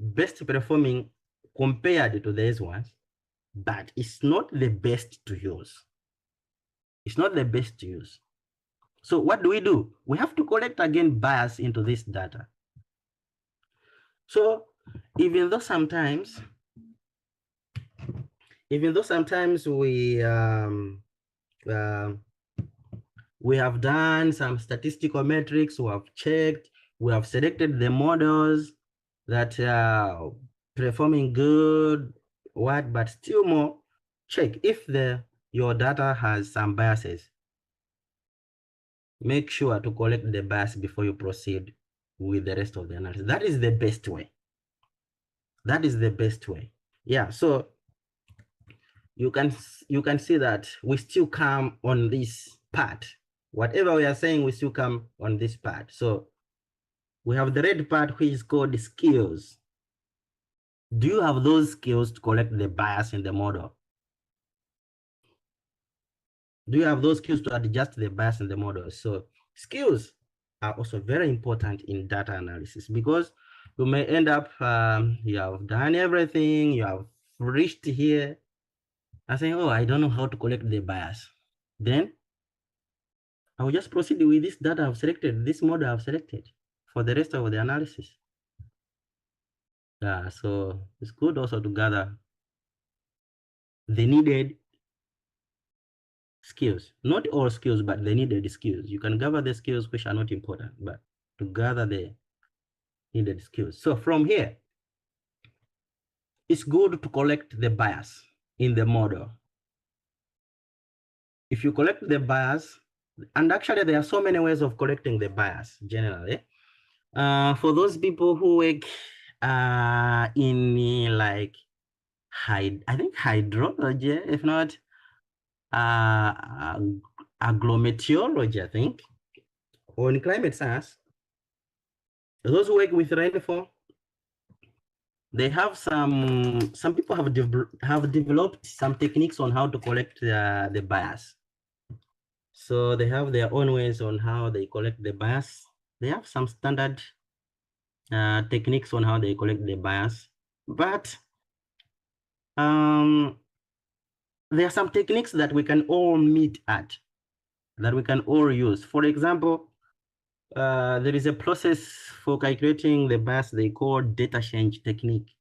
best performing compared to these ones, but it's not the best to use. It's not the best to use. So what do? We have to collect again bias into this data. So even though sometimes we have done some statistical metrics, we have checked, we have selected the models that are performing good, but still more, check if your data has some biases. Make sure to collect the bias before you proceed with the rest of the analysis. That is the best way. That is the best way. Yeah, so you can see that we still come on this part. Whatever we are saying, we still come on this part. So we have the red part, which is called skills. Do you have those skills to collect the bias in the model? Do you have those skills to adjust the bias in the model? So skills are also very important in data analysis, because you may end up, you have done everything, you have reached here, and saying, oh, I don't know how to collect the bias. Then I will just proceed with this data I've selected, this model I've selected for the rest of the analysis. Yeah, so it's good also to gather the needed skills, not all skills, but the needed skills. You can gather the skills which are not important, but to gather the needed skills. So from here, it's good to collect the bias in the model. If you collect the bias, and actually there are so many ways of collecting the bias generally. For those people who work in like I think hydrology, if not agrometeorology, I think, or in climate science, those who work with rainfall, they have some people have developed some techniques on how to collect the bias. So they have their own ways on how they collect the bias. They have some standard techniques on how they collect the bias, but there are some techniques that we can all meet at, that we can all use. For example, there is a process for calculating the bias they call data change technique.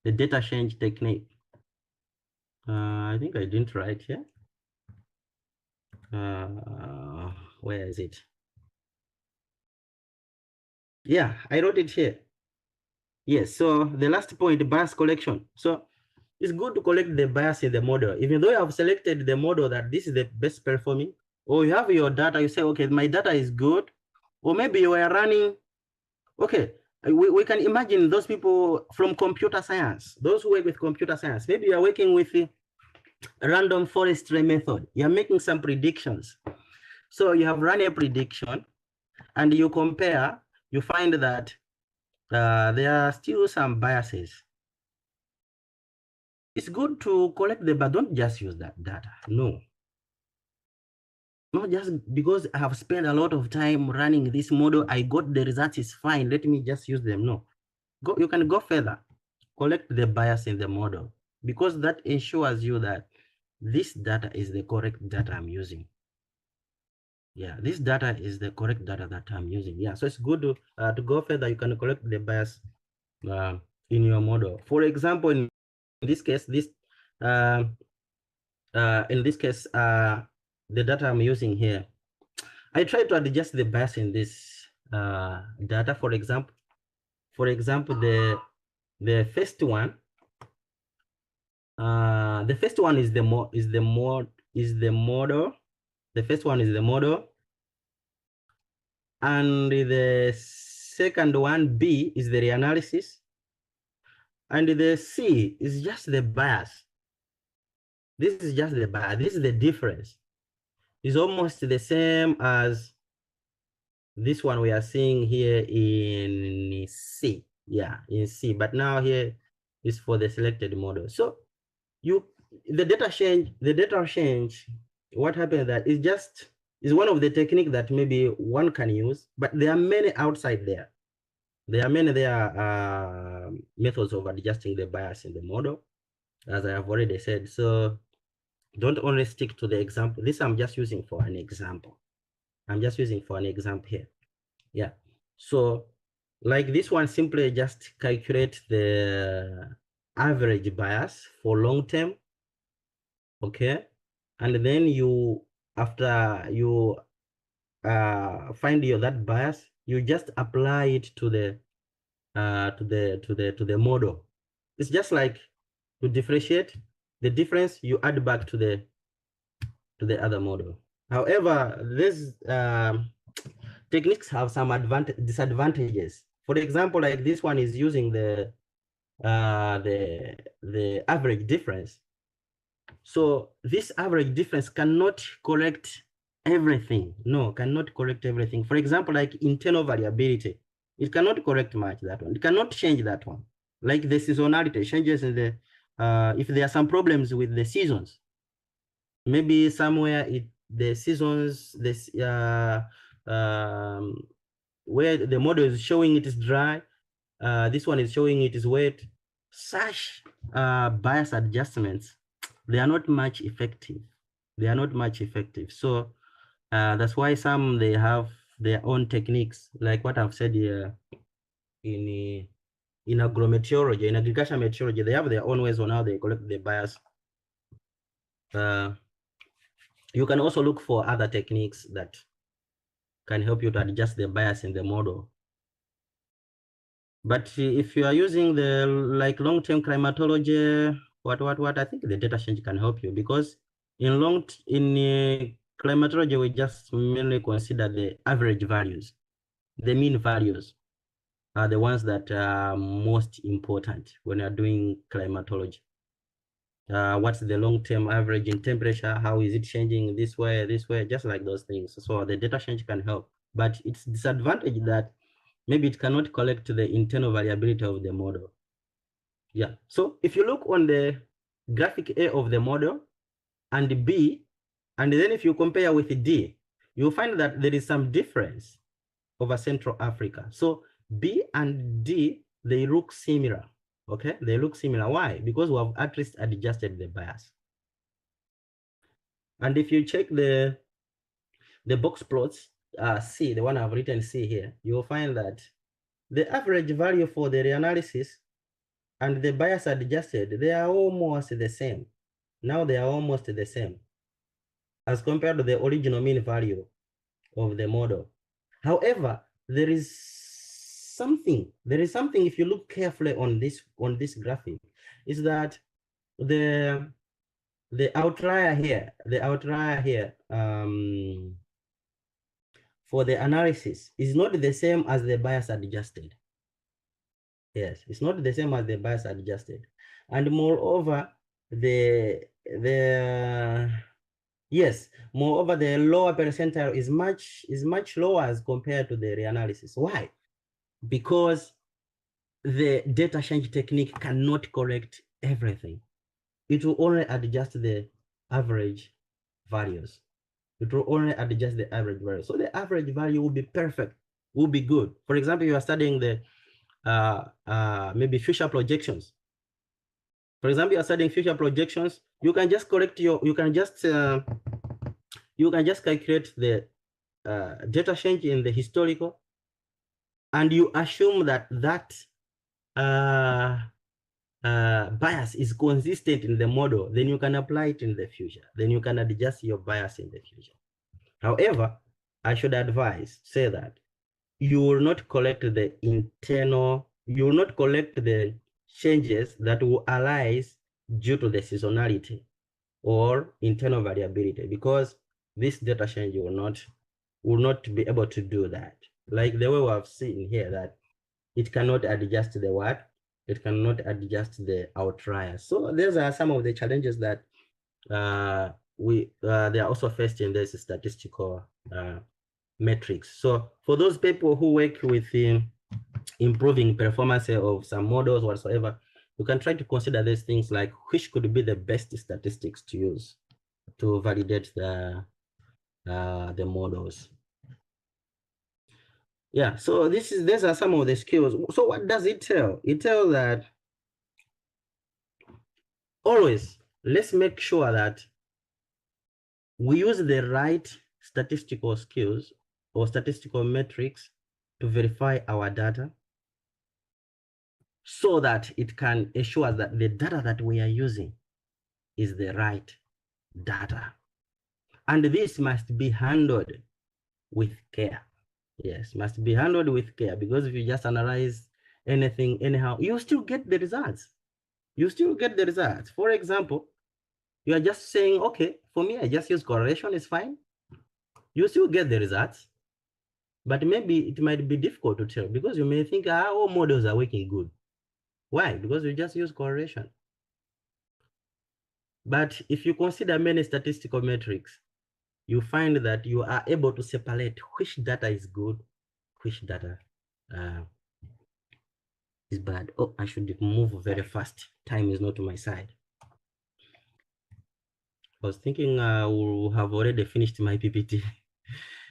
The data change technique. I think I didn't write here. Where is it? Yeah, I wrote it here. Yes, so the last point, bias collection. So it's good to collect the bias in the model. Even though you have selected the model that this is the best performing, or you have your data, you say, okay, my data is good, or maybe you are running, okay, we can imagine those people from computer science, those who work with computer science, maybe you are working with the random forestry method, you're making some predictions. So you have run a prediction and you compare, you find that there are still some biases. It's good to collect them, but don't just use that data. No. Not just because I have spent a lot of time running this model, I got the results, is fine. Let me just use them. No. You can go further. Collect the bias in the model because that ensures you that this data is the correct data I'm using. Yeah, this data is the correct data that I'm using. Yeah, so it's good to go further. You can collect the bias in your model. For example, in this case, the data I'm using here, I try to adjust the bias in this data. For example, the first one, the first one is the model. The first one is the model, and the second one, B, is the reanalysis, and the C is just the bias. This is just the bias. This is the difference. It's almost the same as this one we are seeing here in C. Yeah, in C. But now here is for the selected model. So the data change, what happened that is one of the technique that maybe one can use, but there are many outside there. There are many methods of adjusting the bias in the model, as I have already said. So don't only stick to the example. This I'm just using for an example. I'm just using for an example here. Yeah. So like this one, simply just calculate the average bias for long term. Okay. And then after you find that bias, you just apply it to the model. It's just like to differentiate the difference, you add back to the other model. However, these techniques have some disadvantages. For example, like this one is using the average difference. So this average difference cannot correct everything. No, cannot correct everything. For example, like internal variability, it cannot correct much that one. It cannot change that one. Like the seasonality changes in the if there are some problems with the seasons, maybe somewhere the seasons where the model is showing it is dry, this one is showing it is wet. Such bias adjustments, they are not much effective. They are not much effective. So that's why some they have their own techniques, like what I've said here in agrometeorology, in agricultural meteorology, they have their own ways on how they collect the bias. You can also look for other techniques that can help you to adjust the bias in the model. But if you are using the like long-term climatology, what I think the data change can help you, because in climatology we just mainly consider the average values. The mean values are the ones that are most important when you're doing climatology. What's the long-term average in temperature? How is it changing this way, just like those things. So the data change can help, but it's disadvantage that maybe it cannot collect the internal variability of the model. Yeah, so if you look on the graphic A of the model and B, and then if you compare with D, you'll find that there is some difference over Central Africa. So B and D, they look similar. Okay, they look similar. Why? Because we have at least adjusted the bias. And if you check the box plots, C, the one I've written C here, you'll find that the average value for the reanalysis and the bias adjusted, they are almost the same. Now they are almost the same. as compared to the original mean value of the model. However, there is something if you look carefully on this graphic, is that the outlier here for the analysis is not the same as the bias adjusted. Yes, it's not the same as the bias adjusted. And moreover, moreover, the lower percentile is much lower as compared to the reanalysis. Why? Because the data change technique cannot correct everything. It will only adjust the average values. It will only adjust the average value. So the average value will be perfect, will be good. For example, you are studying the maybe future projections. For example, you are studying future projections. You can just correct you can just calculate the data change in the historical, and you assume that bias is consistent in the model, then you can apply it in the future. Then you can adjust your bias in the future. However, I should say that you will not collect the changes that will arise due to the seasonality or internal variability, because this data change will not be able to do that. Like the way we have seen here, that it cannot adjust the what? It cannot adjust the outliers. So these are some of the challenges that they are also faced in this statistical metrics. So for those people who work with improving performance of some models whatsoever, you can try to consider these things, like which could be the best statistics to use to validate the models. Yeah, so these are some of the skills. So what does it tell? It tells that always let's make sure that we use the right statistical skills or statistical metrics to verify our data, so that it can ensure that the data that we are using is the right data. And this must be handled with care. Yes, must be handled with care, because if you just analyze anything anyhow, you still get the results. You still get the results. For example, you are just saying, okay, for me, I just use correlation, it's fine. You still get the results, but maybe it might be difficult to tell, because you may think all models are working good. Why? Because you just use correlation. But if you consider many statistical metrics, you find that you are able to separate which data is good, which data is bad. Oh, I should move very fast. Time is not to my side. I was thinking I will have already finished my PPT.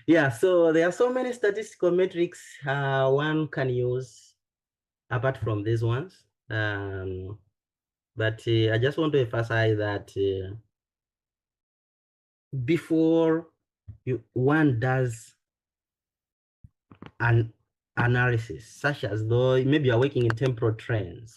Yeah, so there are so many statistical metrics one can use apart from these ones. But I just want to emphasize that before one does an analysis, such as though maybe you're working in temporal trends,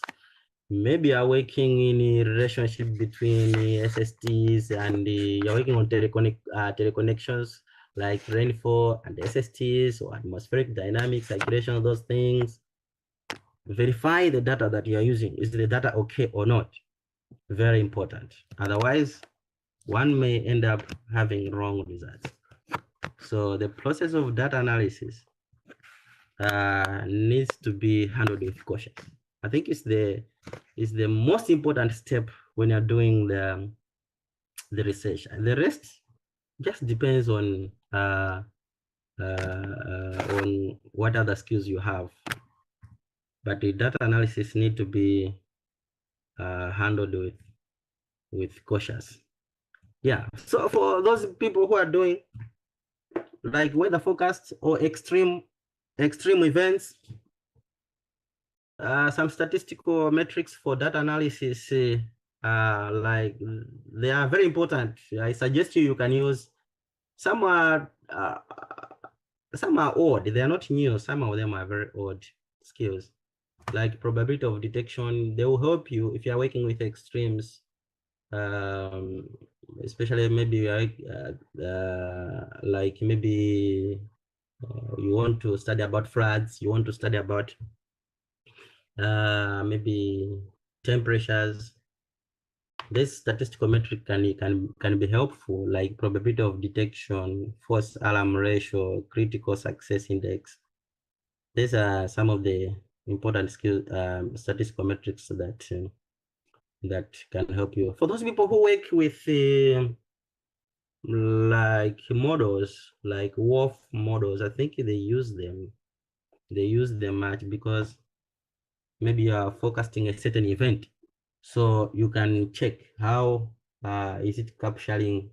maybe you're working in a relationship between SSTs, and you're working on teleconnections like rainfall and SSTs, or atmospheric dynamics, circulation, those things. Verify the data that you're using. Is the data okay or not? Very important. Otherwise, one may end up having wrong results. So the process of data analysis needs to be handled with caution. I think it's the most important step when you're doing the research. And the rest just depends on what other skills you have. But the data analysis need to be handled with cautious. Yeah. So for those people who are doing like weather forecast or extreme events, some statistical metrics for data analysis, like they are very important. I suggest you can use. Some are odd. They are not new. Some of them are very odd skills, like probability of detection. They will help you if you are working with extremes. especially maybe like maybe you want to study about floods, you want to study about maybe temperatures. This statistical metric can be helpful, like probability of detection, false alarm ratio, critical success index. These are some of the important statistical metrics that that can help you. For those people who work with like models, like WOF models, I think they use them. They use them much because maybe you are forecasting a certain event. So you can check how is it capturing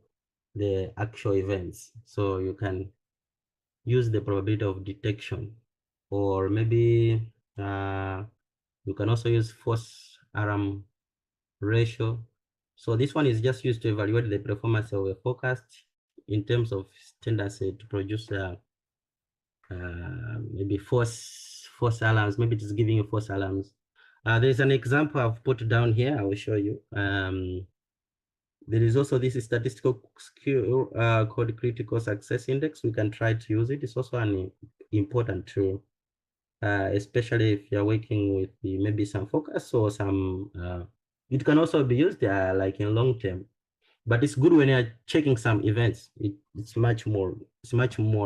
the actual events. So you can use the probability of detection, or maybe you can also use false alarm ratio. So this one is just used to evaluate the performance of a forecast in terms of tendency to produce maybe false alarms. Maybe it is giving you false alarms. There's an example I've put down here. I will show you. There is also this statistical skill called critical success index. We can try to use it. It's also an important tool, especially if you're working with maybe some focus or some. It can also be used like in long term, but it's good when you're checking some events. It's much more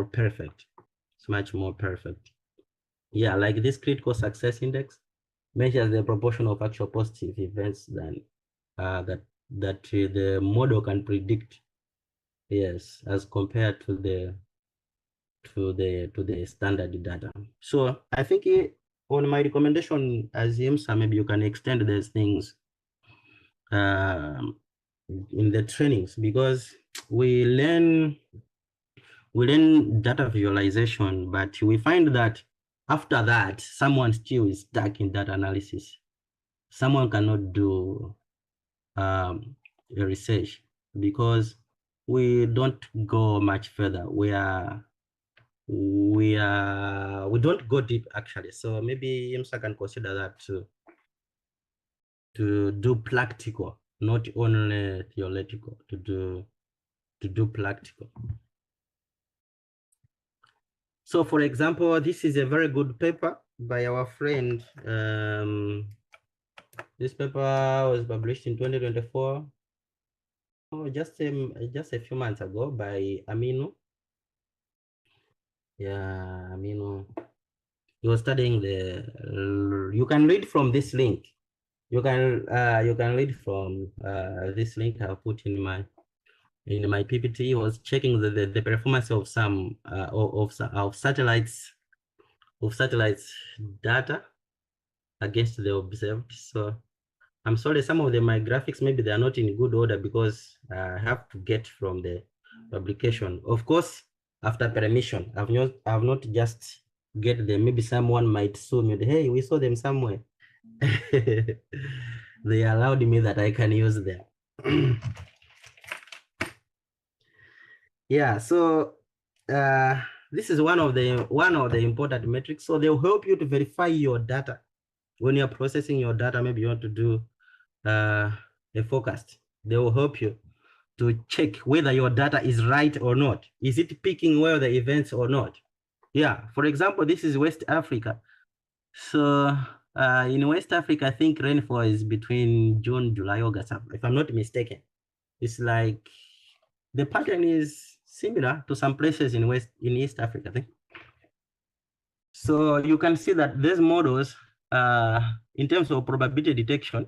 perfect. It's much more perfect. Yeah, like this critical success index measures the proportion of actual positive events than that the model can predict. Yes, as compared to the standard data. So I think on my recommendation as IMSA, maybe you can extend these things in the trainings, because we learn data visualization, but we find that after that, someone still is stuck in data analysis. Someone cannot do a research because we don't go much further. We don't go deep actually. So maybe IMSA can consider that to do practical, not only theoretical, to do practical. So for example, this is a very good paper by our friend. This paper was published in 2024. Oh, just a few months ago by Aminu. Yeah, Aminu. He was studying you can read from this link. You can read from this link I'll put in my PPT. He was checking the performance of some of satellites data against the observed. So I'm sorry, some of my graphics, maybe they are not in good order because I have to get from the publication. Of course, after permission, I've not just get them. Maybe someone might sue me. Hey, we saw them somewhere. They allowed me that I can use them. Yeah, so this is one of the important metrics. So they'll help you to verify your data when you're processing your data. Maybe you want to do a forecast. They will help you to check whether your data is right or not. Is it picking well the events or not? Yeah, for example, this is West Africa. So in West Africa, I think rainfall is between June, July, August, if I'm not mistaken. It's like the pattern is similar to some places in East Africa, I think. So you can see that these models, in terms of probability detection,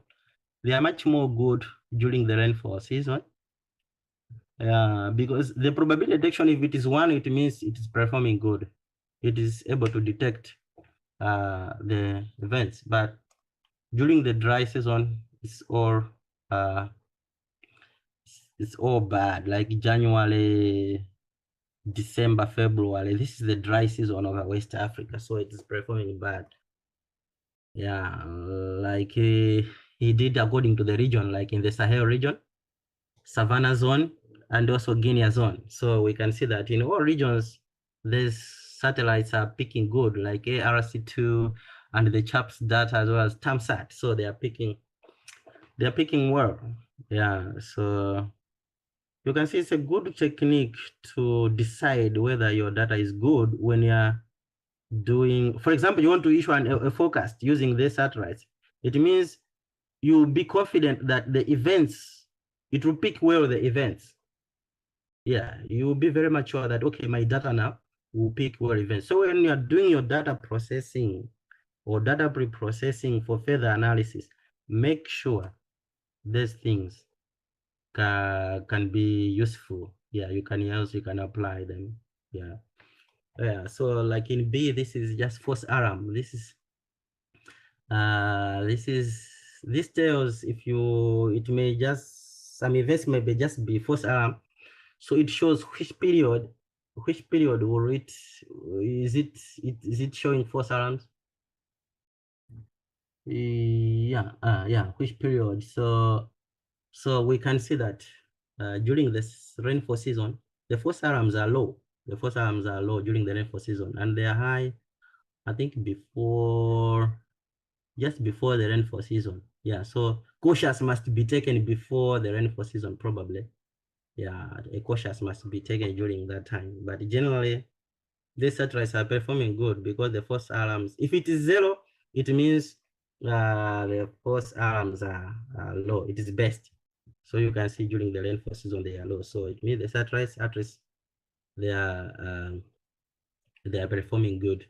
they are much more good during the rainfall season. Because the probability detection, if it is 1, it means it is performing good. It is able to detect the events. But during the dry season, it's all bad. Like January, December, February. This is the dry season of West Africa, so it is performing bad. Yeah, like he did according to the region, like in the Sahel region, Savannah zone, and also Guinea zone. So we can see that in all regions, these satellites are picking good, like ARC2 and the CHAPS data as well as TAMSAT. So they are picking well. Yeah, so you can see it's a good technique to decide whether your data is good when you're doing, for example, you want to issue a forecast using this satellites. It means you'll be confident that the events, it will pick well the events. Yeah, you will be very much sure that, okay, my data now will pick well events. So when you're doing your data processing or data pre-processing for further analysis, make sure these things can be useful. Yeah, you can apply them. Yeah. Yeah, so like in B, this is just false alarm. This tells if it may just, some events may be false alarm. So it shows which period will it, is it showing false alarms? Yeah, which period? So we can see that during this rainfall season, the false alarms are low. The false alarms are low during the rainfall season, and they are high, I think, just before the rainfall season. Yeah, so cautious must be taken before the rainfall season, probably. Yeah, a cautious must be taken during that time. But generally, these satellites are performing good because the false alarms, if it is 0, it means the false alarms are low. It is best. So you can see during the rainfall season they are low. So it means the satellites, at least, they are performing good.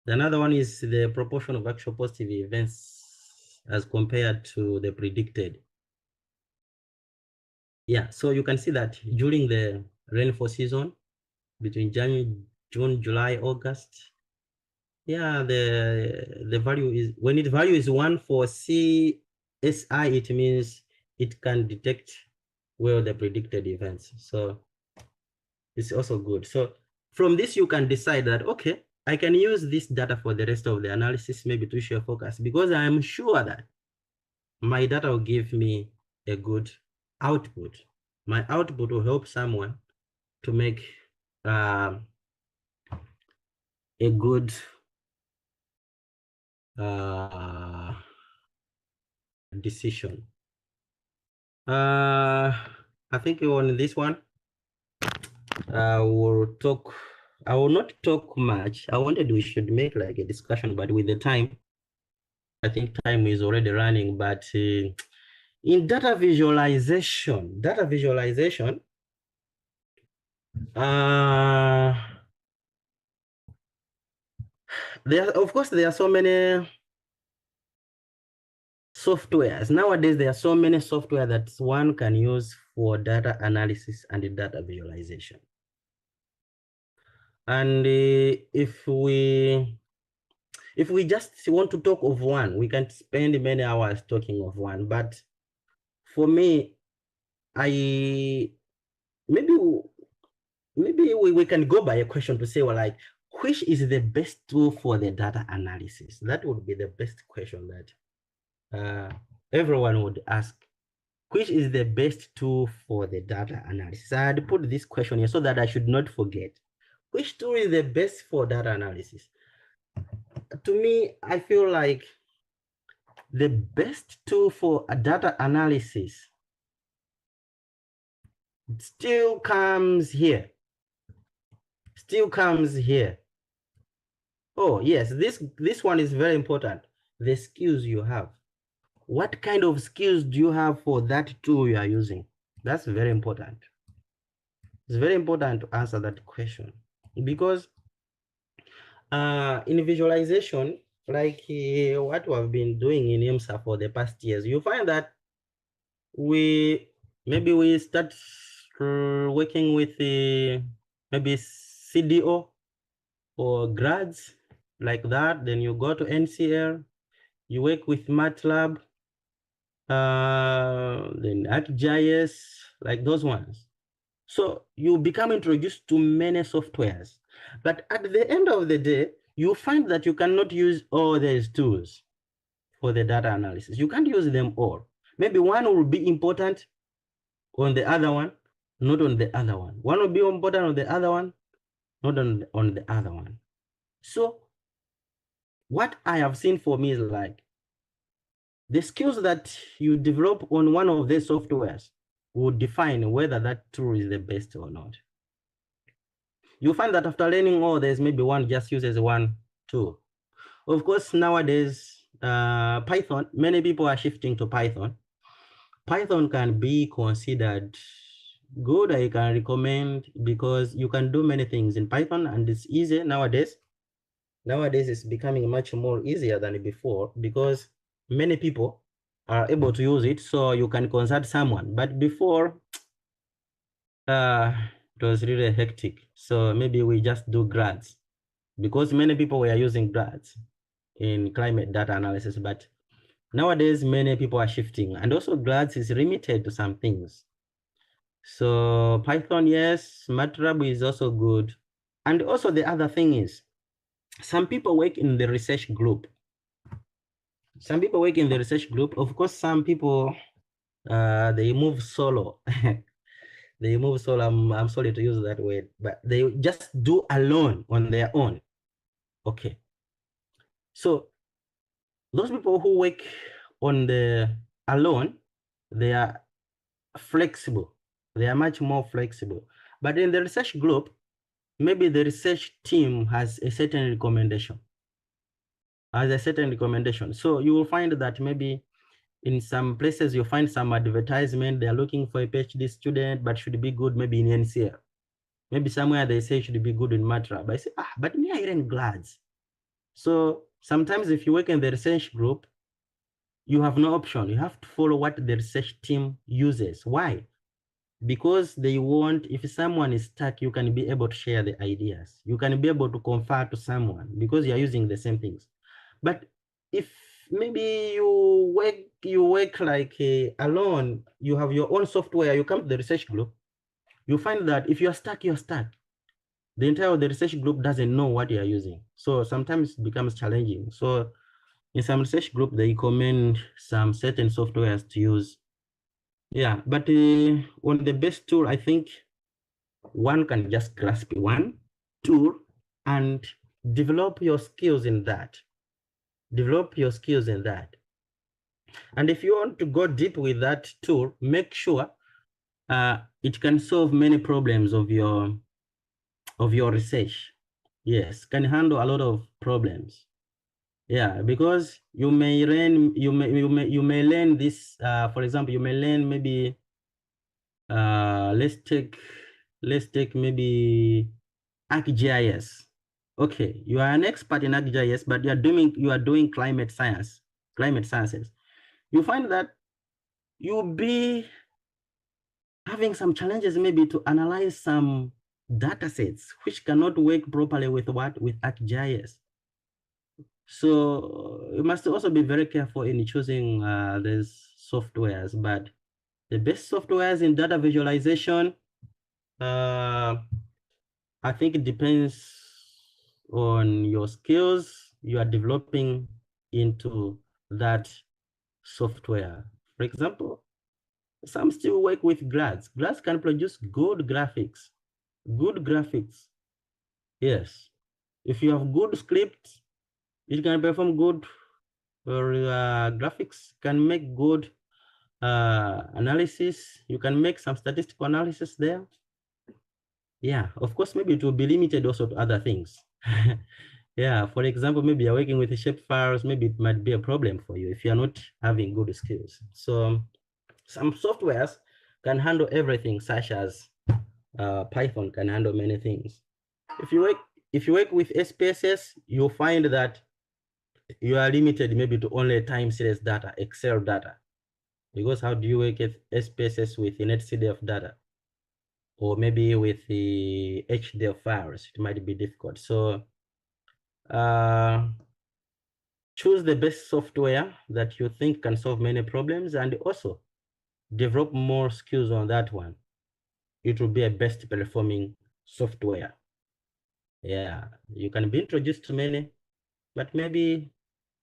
Another one is the proportion of actual positive events as compared to the predicted. Yeah, so you can see that during the rainfall season, between January, June, July, August, yeah, the value is, when its value is 1 for CSI, it means it can detect well the predicted events. So it's also good. So from this, you can decide that, okay, I can use this data for the rest of the analysis, maybe to issue a forecast, because I am sure that my data will give me a good output. My output will help someone to make a good decision. I think on this one, I will not talk much. I wanted we should make like a discussion, but with the time, I think time is already running. But in data visualization, of course, there are so many softwares. Nowadays, there are so many software that one can use for data analysis and data visualization. And if we just want to talk of one, we can spend many hours talking of one. But for me, maybe we can go by a question to say, well, like, which is the best tool for the data analysis? That would be the best question that everyone would ask. Which is the best tool for the data analysis? I had put this question here so that I should not forget. Which tool is the best for data analysis? To me, I feel like the best tool for a data analysis still comes here. Oh, yes, this one is very important. The skills you have. What kind of skills do you have for that tool you are using? That's very important. It's very important to answer that question, because in visualization, like what we have been doing in IMSA for the past years, you find that maybe we start working with maybe CDO or grads like that. Then you go to NCL, you work with MATLAB, then ArcGIS, like those ones. So you become introduced to many softwares. But at the end of the day, you find that you cannot use all these tools for the data analysis. You can't use them all. Maybe one will be important on the other one, not on the other one. One will be important on the other one, not on the other one. So what I have seen for me is like, The skills that you develop on one of these softwares will define whether that tool is the best or not. You find that after learning all, there's maybe one just uses one tool. Of course, nowadays, Python, many people are shifting to Python. Python can be considered good. I can recommend because you can do many things in Python and it's easy nowadays. Nowadays, it's becoming much more easier than before because many people are able to use it. So you can consult someone. But before, it was really hectic. So maybe we just do grads because many people were using grads in climate data analysis. But nowadays, many people are shifting. And also grads is limited to some things. So Python, yes, MATLAB is also good. And also the other thing is, some people work in the research group. Some people work in the research group. Of course, some people, they move solo. They move solo. I'm sorry to use that word, but they just do alone on their own. Okay. So those people who work on the alone, they are flexible. They are much more flexible. But in the research group, maybe the research team has a certain recommendation. So you will find that maybe in some places you find some advertisement, they are looking for a PhD student, but should be good maybe in NCL. Maybe somewhere they say should be good in MATLAB. I say, but me, I learn GLADS. So sometimes if you work in the research group, you have no option. You have to follow what the research team uses. Why? Because they want, if someone is stuck, you can be able to share the ideas. You can be able to confer to someone because you're using the same things. But if maybe you work like alone, you have your own software, you come to the research group, you find that if you're stuck, you're stuck. The entire the research group doesn't know what you're using. So sometimes it becomes challenging. So in some research group, they recommend some certain softwares to use. Yeah, but on the best tool, I think one can just grasp one tool and develop your skills in that. Develop your skills in that. And if you want to go deep with that tool, make sure it can solve many problems of your research. Yes, can handle a lot of problems. Yeah, because you may learn, you may learn this. For example, you may learn maybe. Let's take maybe ArcGIS. Okay, you are an expert in ArcGIS, but you are doing climate sciences. You find that you'll be having some challenges maybe to analyze some data sets which cannot work properly with ArcGIS. So you must also be very careful in choosing these softwares, but the best softwares in data visualization, I think it depends on your skills you are developing into that software. For example, some still work with GLADS. GLADS can produce good graphics. Good graphics. Yes. If you have good scripts, it can perform good graphics, can make good analysis. You can make some statistical analysis there. Yeah, of course, maybe it will be limited also to other things. Yeah, for example, maybe you're working with the shape files, maybe it might be a problem for you if you're not having good skills. So some softwares can handle everything, such as Python can handle many things. If you work with SPSS, you'll find that you are limited maybe to only time series data, Excel data. Because how do you work with SPSS with NetCDF data? Or maybe with the HDF files, it might be difficult. So choose the best software that you think can solve many problems and also develop more skills on that one. It will be a best performing software. Yeah, you can be introduced to many, but maybe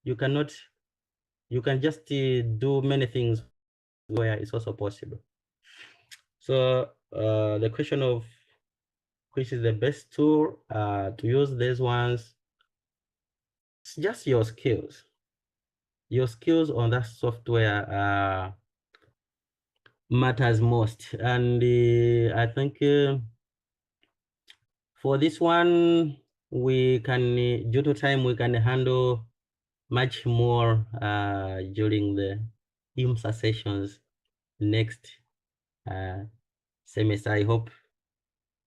you cannot, you can just do many things where it's also possible. So the question of which is the best tool to use these ones, it's just your skills. your skills on that software matters most. And I think for this one, we can, due to time, we can handle much more during the IMSA sessions next semester. I hope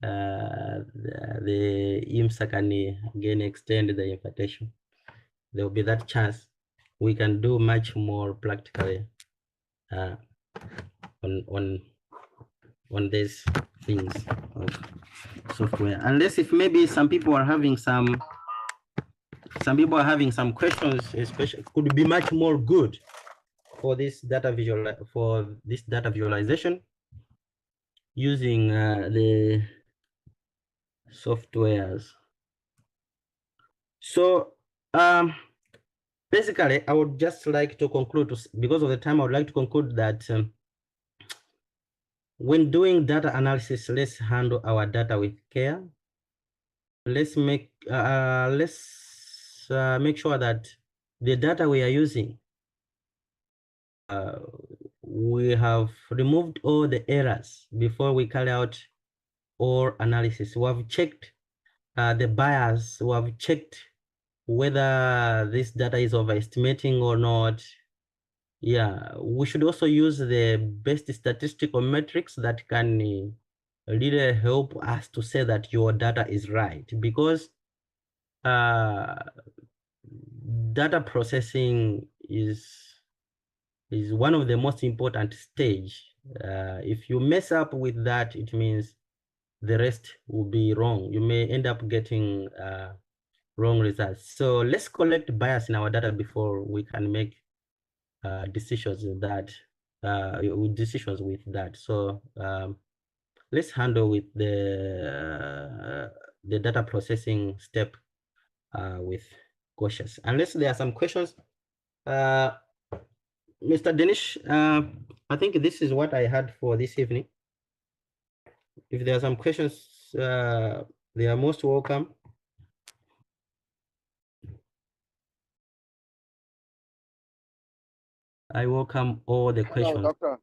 the IMSA can again extend the invitation. There will be that chance. We can do much more practically on these things of software. Unless if maybe some people are having some questions, especially could be much more good for this data visualization using the softwares. So basically, I would just like to conclude, because of the time, I would like to conclude that when doing data analysis, let's handle our data with care. Let's make sure that the data we are using, we have removed all the errors before we carry out all analysis. We have checked the bias. We have checked whether this data is overestimating or not. Yeah, we should also use the best statistical metrics that can really help us to say that your data is right, because data processing is one of the most important stage. If you mess up with that, it means the rest will be wrong. You may end up getting wrong results. So let's collect bias in our data before we can make decisions with that. So let's handle with the data processing step with cautious. Unless there are some questions, Mr. Denish, I think this is what I had for this evening. If there are some questions, they are most welcome. I welcome all the questions. Hello, Doctor.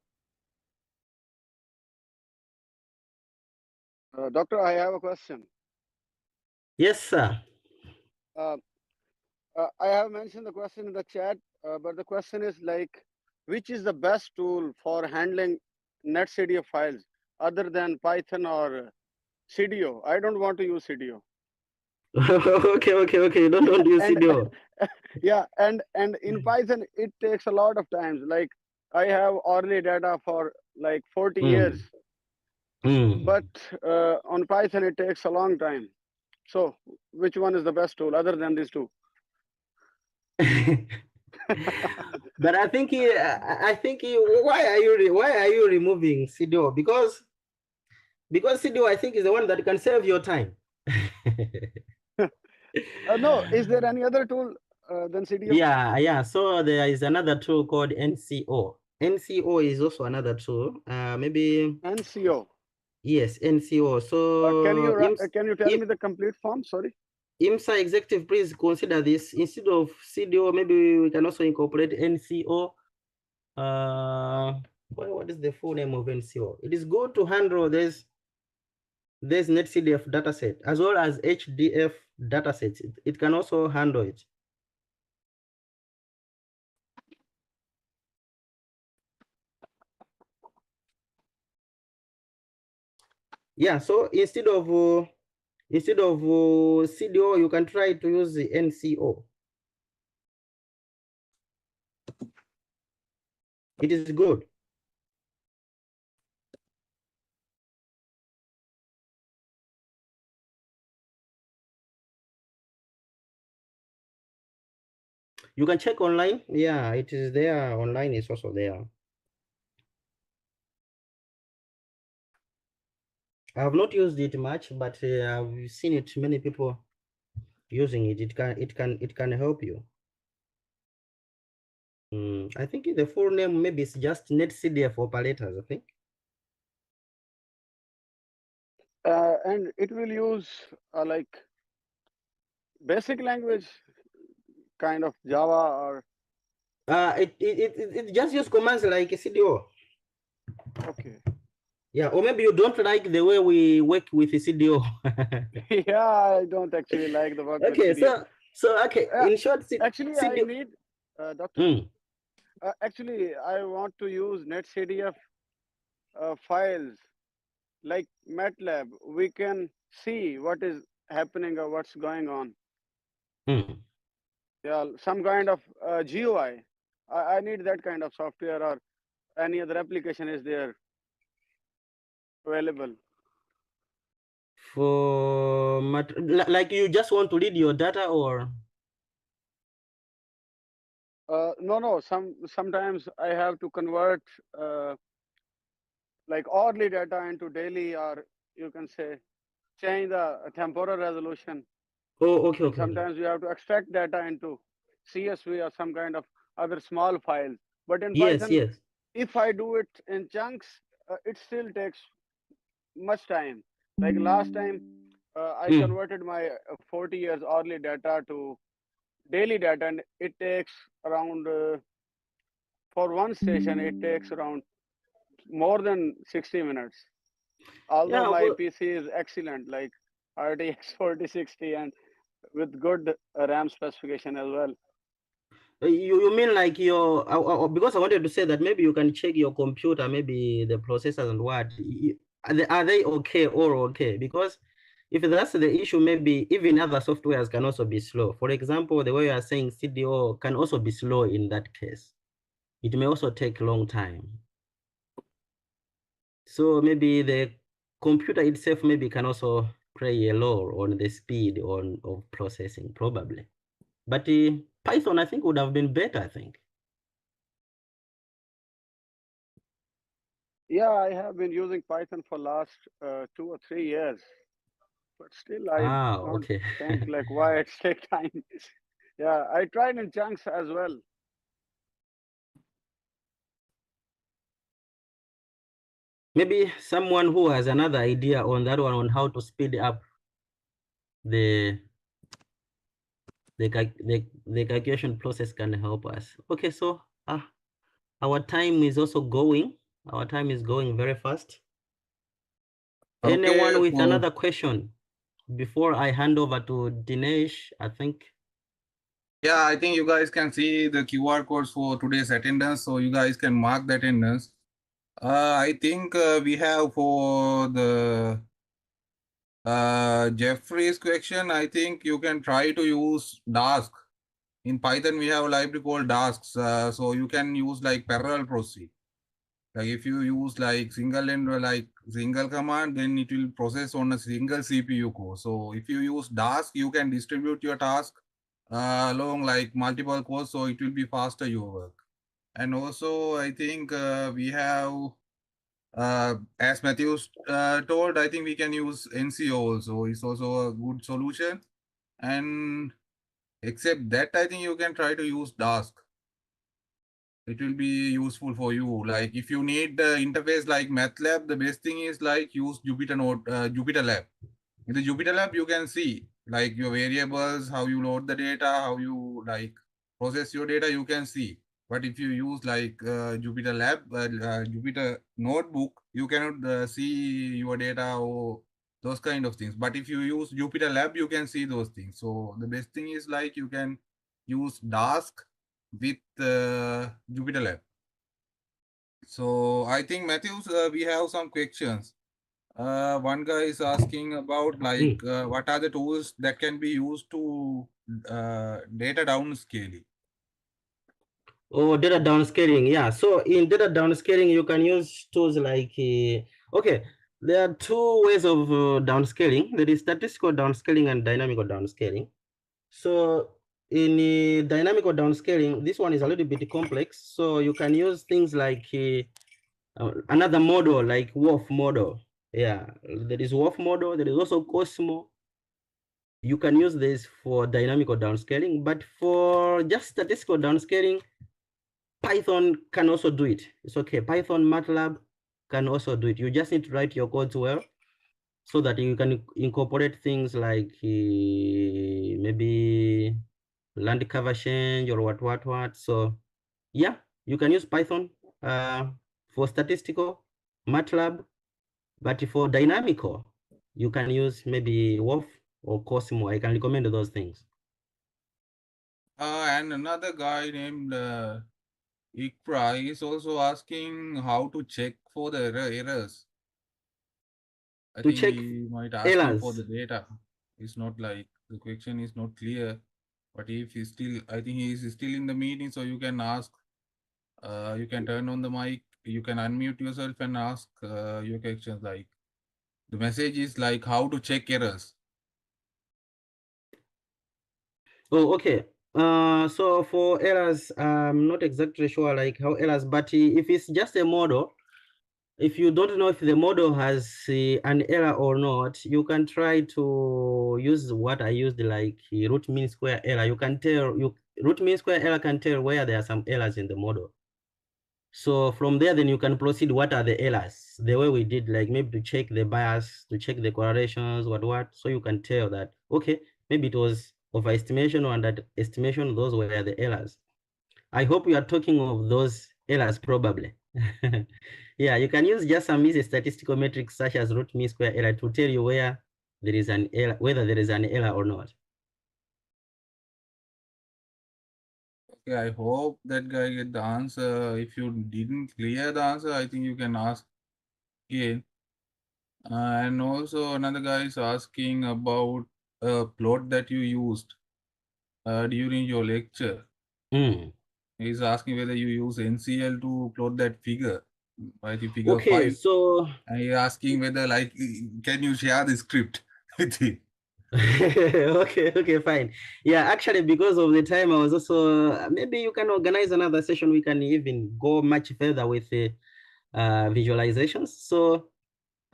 Doctor, I have a question. Yes, sir. I have mentioned the question in the chat, but the question is like, which is the best tool for handling NetCDF files other than Python or CDO? I don't want to use CDO. Okay. You don't use CDO. Yeah, and in Python, it takes a lot of times. Like I have hourly data for like 40 years, but on Python, it takes a long time. So which one is the best tool other than these two? But I think why are you removing CDO? Because CDO, I think, is the one that can save your time. No, is there any other tool than CDO? Yeah. So there is another tool called NCO. NCO is also another tool. Maybe NCO. Yes, NCO. So can you tell me the complete form? Sorry. IMSA executive, please consider this. Instead of CDO, maybe we can also incorporate NCO. What is the full name of NCO? It is good to handle this NetCDF dataset as well as HDF datasets. It can also handle it. Yeah, so instead of CDO, you can try to use the NCO. It is good. You can check online. Yeah, it is there. Online is also there. I have not used it much, but I've seen it many people using it. It can help you. I think the full name maybe it's just NetCDF operators, I think. And it will use like basic language, kind of Java or It just use commands like CDO. Okay. Yeah, or maybe you don't like the way we work with CDO. Yeah, I don't actually like the work with Okay, CDO. so okay, in short, Actually, I CDO. need, Doctor. Actually, I want to use NetCDF files like MATLAB. We can see what is happening or what's going on. Yeah, some kind of GUI. I need that kind of software or any other application is there available. For like you just want to read your data or? No. Sometimes I have to convert like hourly data into daily, or you can say change the temporal resolution. Oh, okay, And okay. sometimes we have to extract data into CSV or some kind of other small files. But in Python, if I do it in chunks, it still takes much time. Like last time, I converted my 40 years hourly data to daily data, and it takes around, for one station, it takes around more than 60 minutes. Although my PC is excellent, like RTX 4060 and with good RAM specification as well. You mean like your, because I wanted to say that maybe you can check your computer, maybe the processors and what, are they okay or okay? Because if that's the issue, maybe even other softwares can also be slow. For example, the way you are saying CDO can also be slow in that case. It may also take a long time. So maybe the computer itself maybe can also play a role on the speed of processing, probably. But Python, I think, would have been better, I think. Yeah, I have been using Python for last 2 or 3 years, but still I don't think like why it take time. Yeah, I tried in chunks as well. Maybe someone who has another idea on that one, on how to speed up the calculation process can help us. Okay, so our time is also going. Our time is going very fast. Okay, anyone with another question before I hand over to Dinesh, I think? Yeah, I think you guys can see the QR codes for today's attendance, so you guys can mark the attendance. I think we have for the Jeffrey's question, I think you can try to use Dask. In Python, we have a library called Dasks, so you can use like parallel processing. Like if you use like single command, then it will process on a single CPU core. So if you use Dask, you can distribute your task along like multiple cores, so it will be faster your work. And also, I think we have, as Matthews told, I think we can use NCO also. It's also a good solution. And except that, I think you can try to use Dask. It will be useful for you. Like if you need the interface like MATLAB, the best thing is like use Jupyter Lab. In the Jupyter Lab, you can see like your variables, how you load the data, how you like process your data, you can see. But if you use like Jupyter Lab, Jupyter Notebook, you cannot see your data or those kind of things. But if you use Jupyter Lab, you can see those things. So the best thing is like you can use Dask with Jupyter Lab. So I think Matthews, we have some questions. One guy is asking about like what are the tools that can be used to data downscaling? Oh, data downscaling, yeah. So in data downscaling, you can use tools like, okay, there are two ways of downscaling. There is statistical downscaling and dynamical downscaling. So in dynamical downscaling, this one is a little bit complex. So you can use things like another model like WRF model. Yeah, there is WRF model. There is also Cosmo. You can use this for dynamical downscaling, but for just statistical downscaling, Python can also do it. It's okay. Python, MATLAB can also do it. You just need to write your codes well so that you can incorporate things like maybe land cover change or what. So Yeah, you can use Python for statistical, MATLAB, but for dynamical, you can use maybe WOF or Cosmo. I can recommend those things. And another guy named Ikra is also asking how to check for the errors. I To think check he might asking for errors. the data. It's not like the question is not clear. But if he's still, I think he is still in the meeting, so you can ask. You can turn on the mic. You can unmute yourself and ask your questions. Like the message is like how to check errors. Oh, okay. So for errors, I'm not exactly sure like how errors, but if it's just a model, if you don't know if the model has an error or not, you can try to use what I used, like root mean square error. You can tell root mean square error can tell where there are some errors in the model. So from there, then you can proceed. What are the errors? The way we did, like maybe to check the bias, to check the correlations, what. So you can tell that, okay, maybe it was overestimation or underestimation. Those were the errors. I hope you are talking of those errors probably. Yeah, you can use just some easy statistical metrics such as root mean square error to tell you where there is an error, whether there is an error or not. Okay, I hope that guy get the answer. If you didn't clear the answer, I think you can ask again. And also another guy is asking about a plot that you used during your lecture. He's asking whether you use NCL to plot that figure, right? The figure Okay, 5. so And he's asking whether like, can you share the script with him? okay, fine. Yeah, actually, because of the time, I was also maybe you can organize another session. We can even go much further with the visualizations. So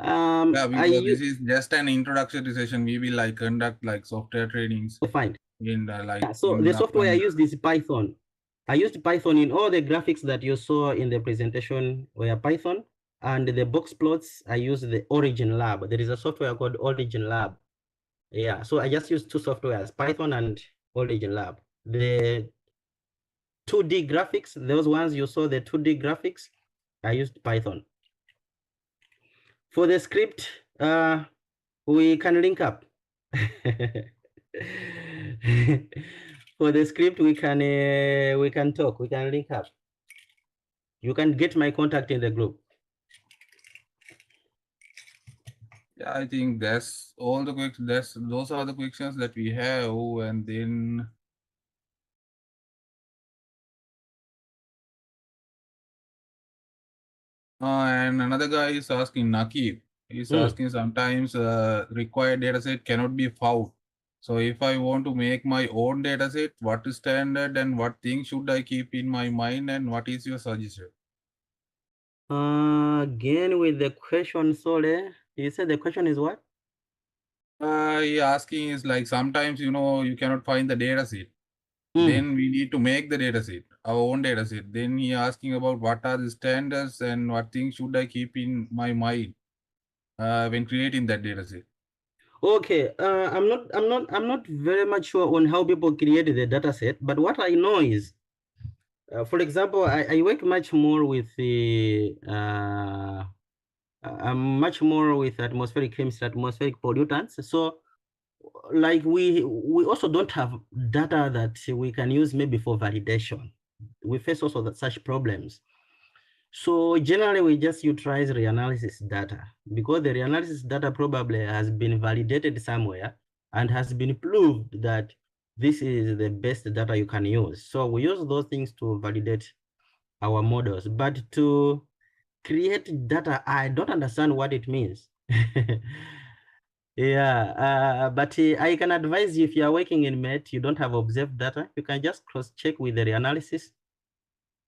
Yeah, I because this is just an introductory session. We will like conduct like software trainings fine. in like Yeah, so in the the software I upcoming. used is Python. I used Python in all the graphics that you saw in the presentation were Python, and the box plots I used the Origin Lab. There is a software called Origin Lab. Yeah, so I just used two softwares, Python and Origin Lab. The 2D graphics, those ones you saw, the 2D graphics, I used Python. For the script, we can link up. For the script, we can talk, we can link up. You can get my contact in the group. Yeah, I think that's all the questions. Those are the questions that we have, and then and another guy is asking Nakib. He's asking sometimes required dataset cannot be found. So if I want to make my own dataset, what is standard and what things should I keep in my mind and what is your suggestion? Again with the question, Sole, you said the question is what? He asking is like sometimes you cannot find the dataset. Then we need to make the dataset, our own dataset. Then he asking about what are the standards and what things should I keep in my mind when creating that dataset. Okay, I'm not very much sure on how people create the data set, but what I know is, for example, I work much more with the, I'm much more with atmospheric chemistry, atmospheric pollutants. So like we also don't have data that we can use maybe for validation. We face also such problems. So generally, we just utilize reanalysis data because the reanalysis data probably has been validated somewhere and has been proved that this is the best data you can use. So we use those things to validate our models, but to create data, I don't understand what it means. Yeah, but I can advise you if you are working in MET, you don't have observed data, you can just cross-check with the reanalysis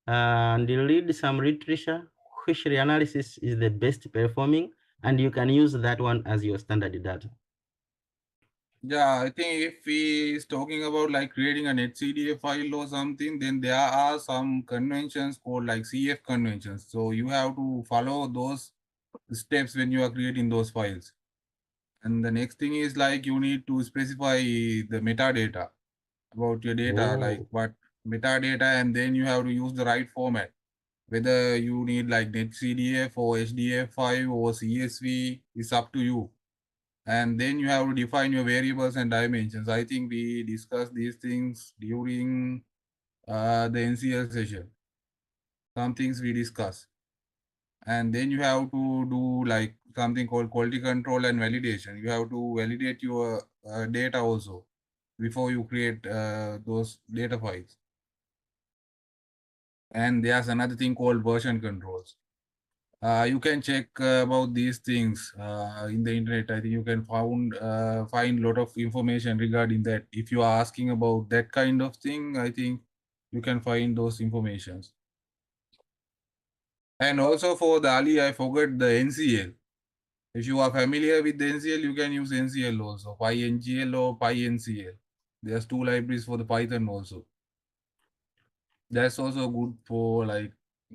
and read some literature, which reanalysis is the best performing, and you can use that one as your standard data. Yeah, I think if he is talking about like creating an HCDA file or something, then there are some conventions called like CF conventions. So you have to follow those steps when you are creating those files. And the next thing is like you need to specify the metadata about your data, like what metadata, and then you have to use the right format. Whether you need like NetCDF or HDF5 or CSV is up to you. And then you have to define your variables and dimensions. I think we discussed these things during the NCL session. Some things we discussed. And then you have to do like something called quality control and validation. You have to validate your data also before you create those data files. And there's another thing called version controls. You can check about these things in the internet. I think you can find a lot of information regarding that. If you are asking about that kind of thing, I think you can find those informations. And also for the Ali, I forgot the NCL. If you are familiar with the NCL, you can use NCL also, PyNGL or PyNCL. There's two libraries for the Python also. That's also good for like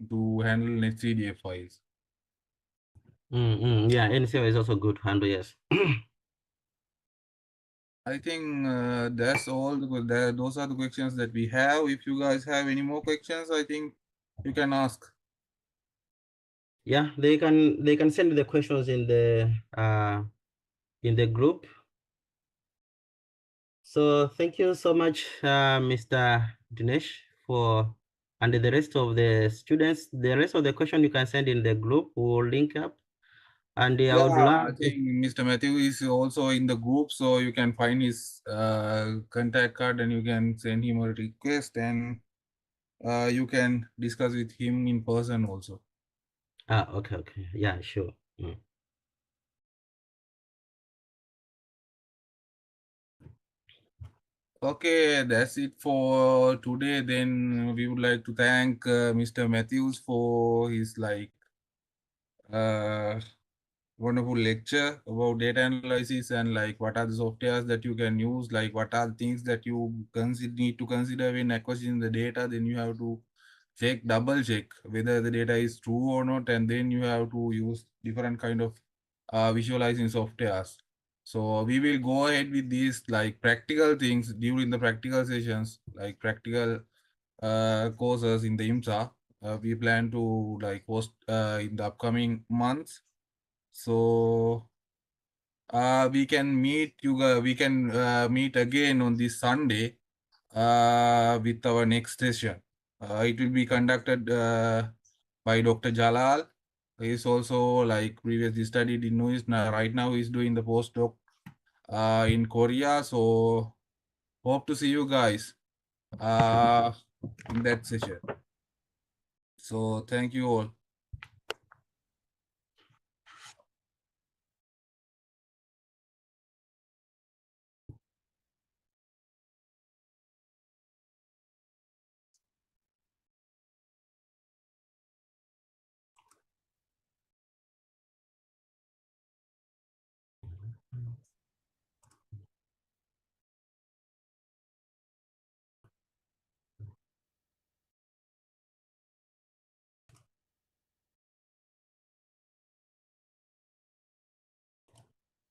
to handle NetCDF files. Yeah, NCL is also good handle, yes. I think that's all. Those are the questions that we have. If you guys have any more questions, I think you can ask. Yeah, they can send the questions in the group. So thank you so much, Mr. Dinesh, and the rest of the students. The rest of the question you can send in the group. We'll link up. And I would love. I think Mr. Matthew is also in the group, so you can find his contact card and you can send him a request, and you can discuss with him in person also. Okay. Yeah, sure. Okay, that's it for today. Then we would like to thank Mr. Matthews for his wonderful lecture about data analysis and like what are the softwares that you can use, like what are the things that you need to consider when acquiring the data. Then you have to double check whether the data is true or not, and then you have to use different kind of visualizing softwares. So we will go ahead with these like practical things during the practical sessions, like practical courses in the IMSA. We plan to like host in the upcoming months. So we can meet we can meet again on this Sunday with our next session. It will be conducted by Dr. Jalal. He is also like previously studied in NUIST. Now, right now he's doing the postdoc in Korea. So hope to see you guys in that session. So thank you all.